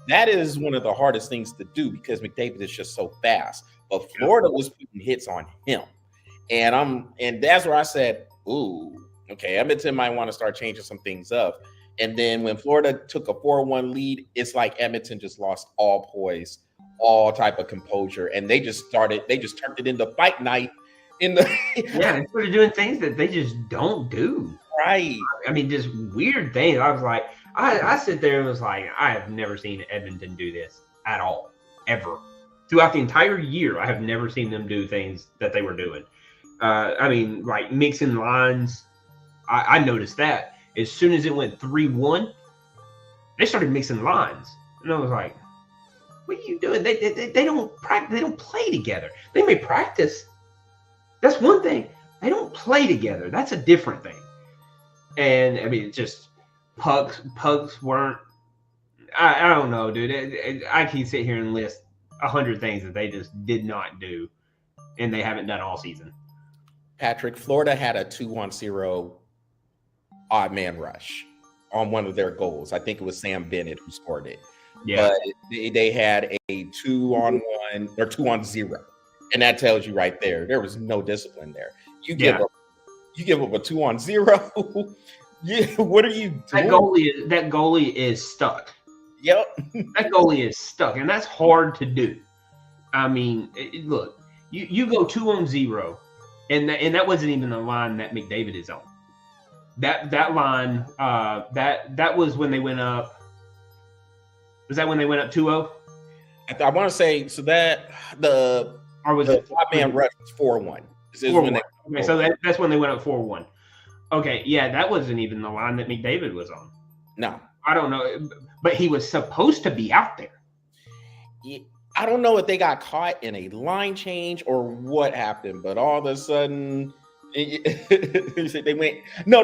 That is one of the hardest things to do because McDavid is just so fast. But Florida was putting hits on him. And that's where I said, ooh, okay, Edmonton might want to start changing some things up. And then when Florida took a 4-1 lead, it's like Edmonton just lost all poise, all type of composure. And they just turned it into fight night. And started doing things that they just don't do. Right. I mean, just weird things. I was like, I sit there and was like, I have never seen Edmonton do this at all, ever. Throughout the entire year, I have never seen them do things that they were doing. I mean, like mixing lines. I noticed that as soon as it went 3-1, They started mixing lines, and I was like, "What are you doing? They don't practice. They don't play together. They may practice. That's one thing. They don't play together. That's a different thing." And I mean, just pucks weren't. I don't know, dude. I can sit here and list 100 things that they just did not do, and they haven't done all season. Patrick, Florida had a 2-on-0 odd man rush on one of their goals. I think it was Sam Bennett who scored it. Yeah. But they had a 2-on-1 or 2-on-0. And that tells you right there was no discipline there. You give up a 2-on-0. Yeah, what are you doing? That goalie is stuck. Yep. That goalie is stuck, and that's hard to do. I mean, look, you go 2-on-0, and that wasn't even the line that McDavid is on. That line, that was when they went up. Was that when they went up 2-0? I want to say so that the man rush was 4-1. Okay, so that's when they went up 4-1. Okay, yeah, that wasn't even the line that McDavid was on. No, I don't know, but he was supposed to be out there. I don't know if they got caught in a line change or what happened, but all of a sudden they went. No,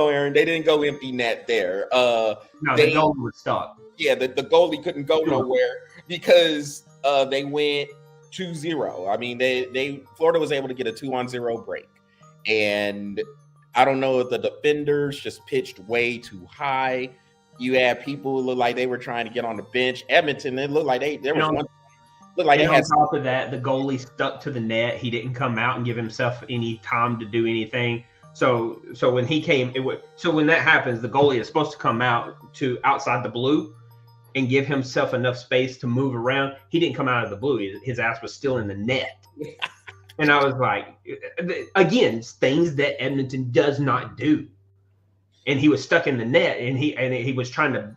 Aaron, they didn't go empty net there. The goalie was stuck. Yeah, the goalie couldn't go nowhere because they went 2-0. I mean, Florida was able to get a 2-on-0 break, and I don't know if the defenders just pitched way too high. You had people who looked like they were trying to get on the bench. Edmonton, it looked like they had. On top of that, the goalie stuck to the net. He didn't come out and give himself any time to do anything. So when he came, when that happens, the goalie is supposed to come out to outside the blue and give himself enough space to move around. He didn't come out of the blue. His ass was still in the net. And I was like, again, things that Edmonton does not do. And he was stuck in the net, and he was trying to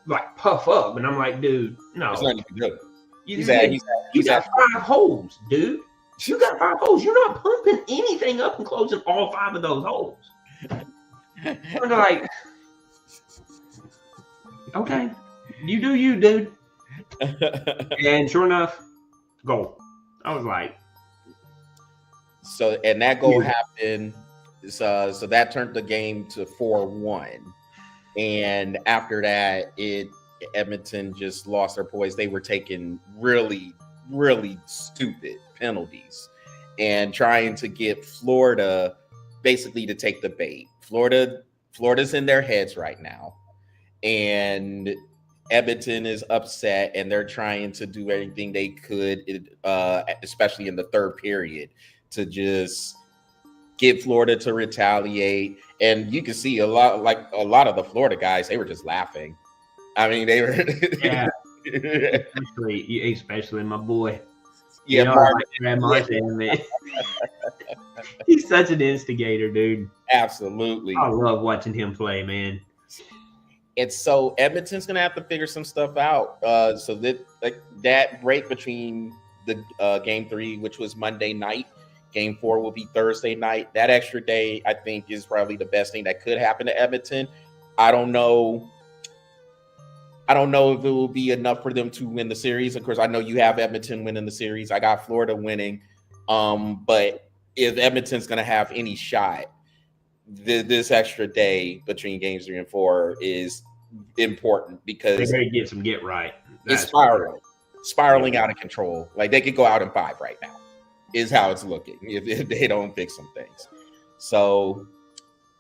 like puff up, and I'm like, dude, no, it's not even good. You got 5 holes, dude. You got 5 holes. You're not pumping anything up and closing all 5 of those holes. I'm like, okay, you do you, dude. And sure enough, goal. I was like, so, and that goal happened. So that turned the game to 4-1, and after that, Edmonton just lost their poise. They were taking really, really stupid penalties and trying to get Florida basically to take the bait. Florida's in their heads right now, and Edmonton is upset, and they're trying to do everything they could, especially in the third period, to just get Florida to retaliate. And you can see a lot of the Florida guys, they were just laughing. I mean, they were especially my boy. Yeah, Martin. He's such an instigator, dude. Absolutely. I love watching him play, man. And so Edmonton's gonna have to figure some stuff out. So that break between the game 3, which was Monday night, game 4 will be Thursday night. That extra day, I think, is probably the best thing that could happen to Edmonton. I don't know if it will be enough for them to win the series. Of course, I know you have Edmonton winning the series. I got Florida winning. But if Edmonton's going to have any shot, this extra day between games 3 and 4 is important because they better get some get right. It's spiraling out of control. Like they could go out in 5 right now. Is how it's looking if they don't fix some things. So,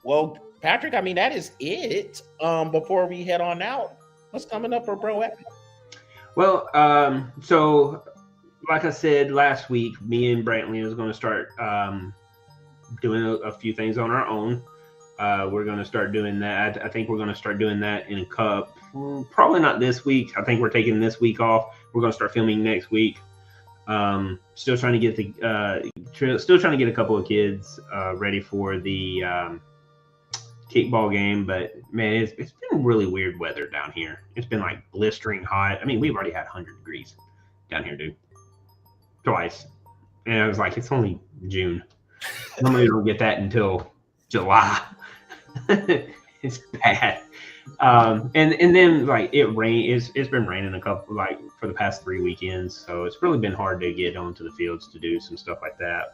well, Patrick, I mean, that is it. Before we head on out, what's coming up for Bro Epic? Well, so like I said last week, me and Brantley was going to start doing a few things on our own. We're going to start doing that. I think we're going to start doing that in a cup. Probably not this week. I think we're taking this week off. We're going to start filming next week. Still trying to get a couple of kids ready for the kickball game, but man, it's been really weird weather down here. It's been like blistering hot. I mean, we've already had 100 degrees down here, dude, twice, and I was like, it's only June. Normally we don't get that until July. It's bad. And then like it's been raining a couple like for the past 3 weekends, so it's really been hard to get onto the fields to do some stuff like that.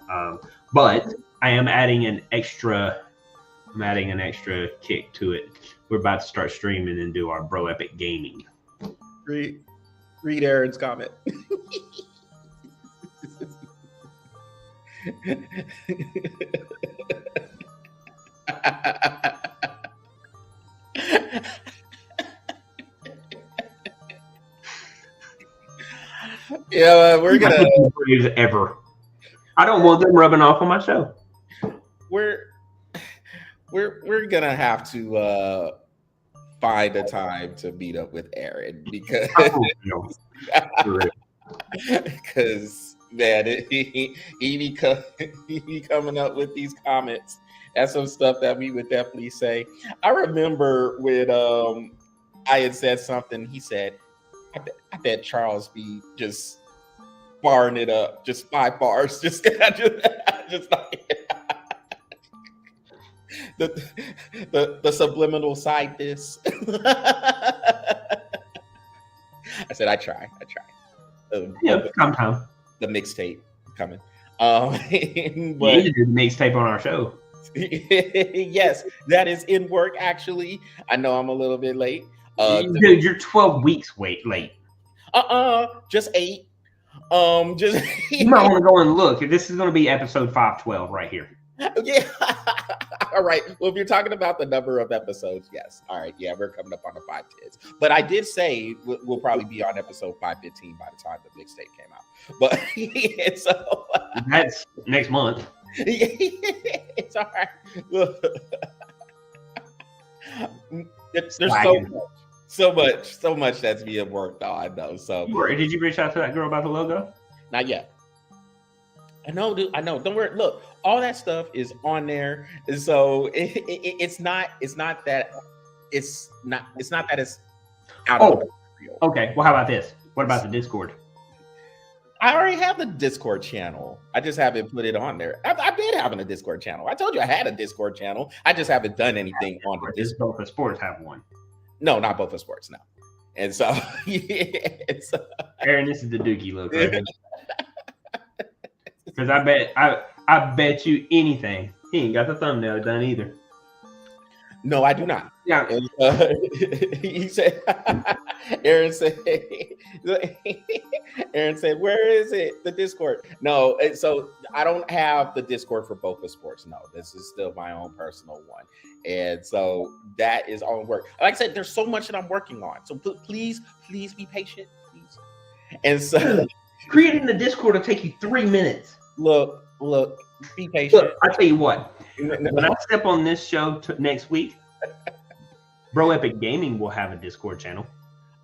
But I am adding an extra kick to it. We're about to start streaming and do our Bro Epic Gaming. Read Aaron's comment. Yeah, we're gonna ever. I don't want them rubbing off on my show. We're gonna have to find a time to meet up with Aaron because man, he be coming up with these comments. That's some stuff that we would definitely say. I remember when I had said something. He said, "I bet Charles be just barring it up, just 5 bars, just like the subliminal side diss." I said, I try. Yeah, sometime. The mixtape coming. But you need to do the mixtape on our show. Yes, that is in work. Actually, I know I'm a little bit late. Dude, you're 12 weeks late. Just 8. Just you might want to go and look. This is going to be episode 512 right here. Yeah. All right. Well, if you're talking about the number of episodes, yes. All right. Yeah, we're coming up on the 510s. But I did say we'll probably be on episode 515 by the time the mixtape came out. But so that's next month. It's all right. Look, there's so much that's being worked on, though. So did you reach out to that girl about the logo? Not yet. I know, dude. I know. Don't worry. Look, all that stuff is on there. So it's not that it's out of the real. Okay. Well, how about this? What about the Discord? I already have the Discord channel. I just haven't put it on there. I've been having a Discord channel. I told you I had a Discord channel. I just haven't done anything on the Discord. Both of Sports have one. No, not Both of Sports. No. And so, Aaron, this is the Dookie look. Right? Because I bet you anything he ain't got the thumbnail done either. No, I do not. Yeah. He said, Aaron said, where is it? The Discord. No, so I don't have the Discord for Both of Sports. No, this is still my own personal one. And so that is all in work. Like I said, there's so much that I'm working on. So please be patient, please. And so creating the Discord will take you 3 minutes. Look, be patient. Look, I tell you what, when I step on this show next week, Bro Epic Gaming will have a Discord channel.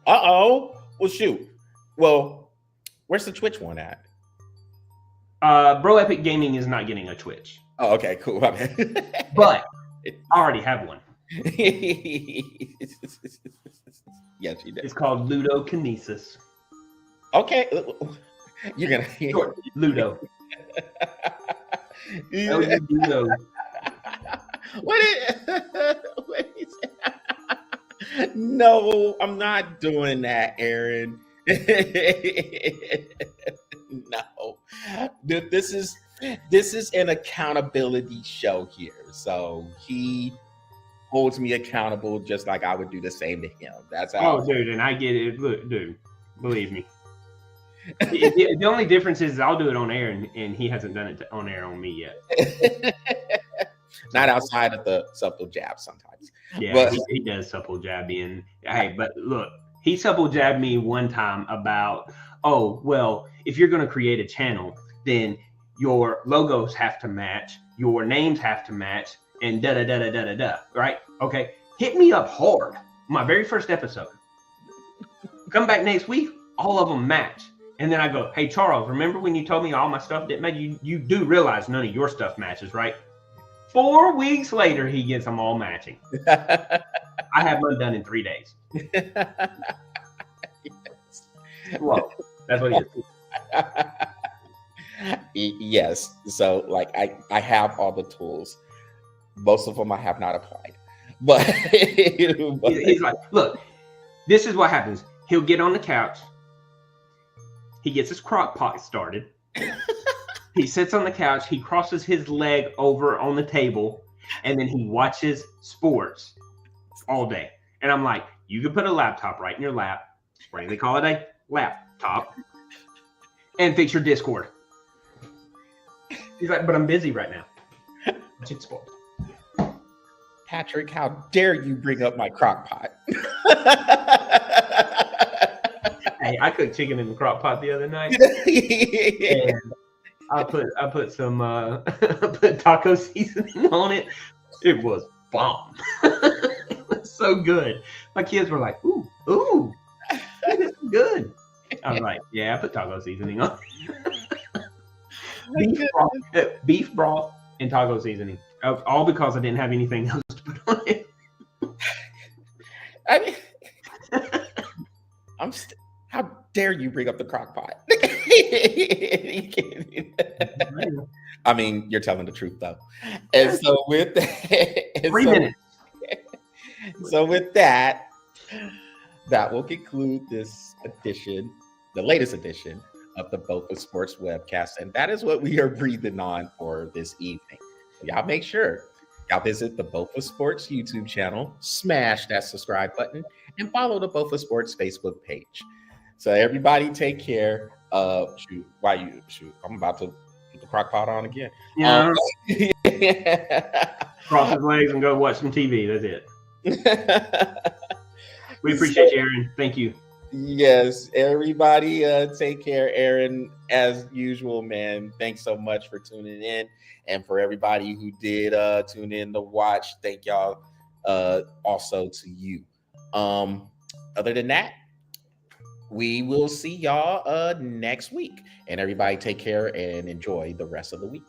Well, shoot. Well, where's the Twitch one at? Bro Epic Gaming is not getting a Twitch. Oh, okay, cool. But I already have one. Yes, you did. It's called Ludokinesis. Okay. You're gonna Short, Ludo. Ludo. What is No, I'm not doing that, Aaron. No. This is an accountability show here. So he holds me accountable just like I would do the same to him. That's how. Oh, dude, and I get it. Look, dude, believe me. The only difference is I'll do it on air, and he hasn't done it on air on me yet. Not outside of the supple jab sometimes. Yeah, but he does supple jab in. Hey, but look, he supple jabbed me one time about, oh, well, if you're going to create a channel, then your logos have to match, your names have to match, and da-da-da-da-da-da-da, right? Okay, hit me up hard. My very first episode. Come back next week, all of them match. And then I go, hey, Charles, remember when you told me all my stuff didn't match? You do realize none of your stuff matches, right? 4 weeks later, he gets them all matching. I have mine done in 3 days. Yes. Well, that's what he is. Yes. So, like, I have all the tools. Most of them I have not applied. but He's like, look, this is what happens. He'll get on the couch. He gets his crock pot started. He sits on the couch. He crosses his leg over on the table, and then he watches sports all day. And I'm like, you can put a laptop right in your lap. What do they call it? A laptop. And fix your Discord. He's like, but I'm busy right now. Watching sports. Patrick, how dare you bring up my crock pot? Hey, I cooked chicken in the crock pot the other night. And I put some put taco seasoning on it. It was bomb. It was so good. My kids were like, ooh, this is good. I was like, yeah, I put taco seasoning on it. Beef broth and taco seasoning. All because I didn't have anything else to put on it. I mean, how dare you bring up the crock pot? I mean, you're telling the truth though. And so with that, 3 minutes. So with that, that will conclude this edition, the latest edition of the Bofa Sports webcast. And that is what we are breathing on for this evening. So y'all make sure y'all visit the Bofa Sports YouTube channel, smash that subscribe button, and follow the Bofa Sports Facebook page. So everybody take care. Shoot, I'm about to put the crock pot on again. Yeah. Cross his legs and go watch some TV. That's it. We appreciate you, Aaron. Thank you. Yes, everybody take care. Aaron, as usual, man, thanks so much for tuning in. And for everybody who did tune in to watch, thank y'all also to you. Other than that, we will see y'all next week. And everybody take care and enjoy the rest of the week.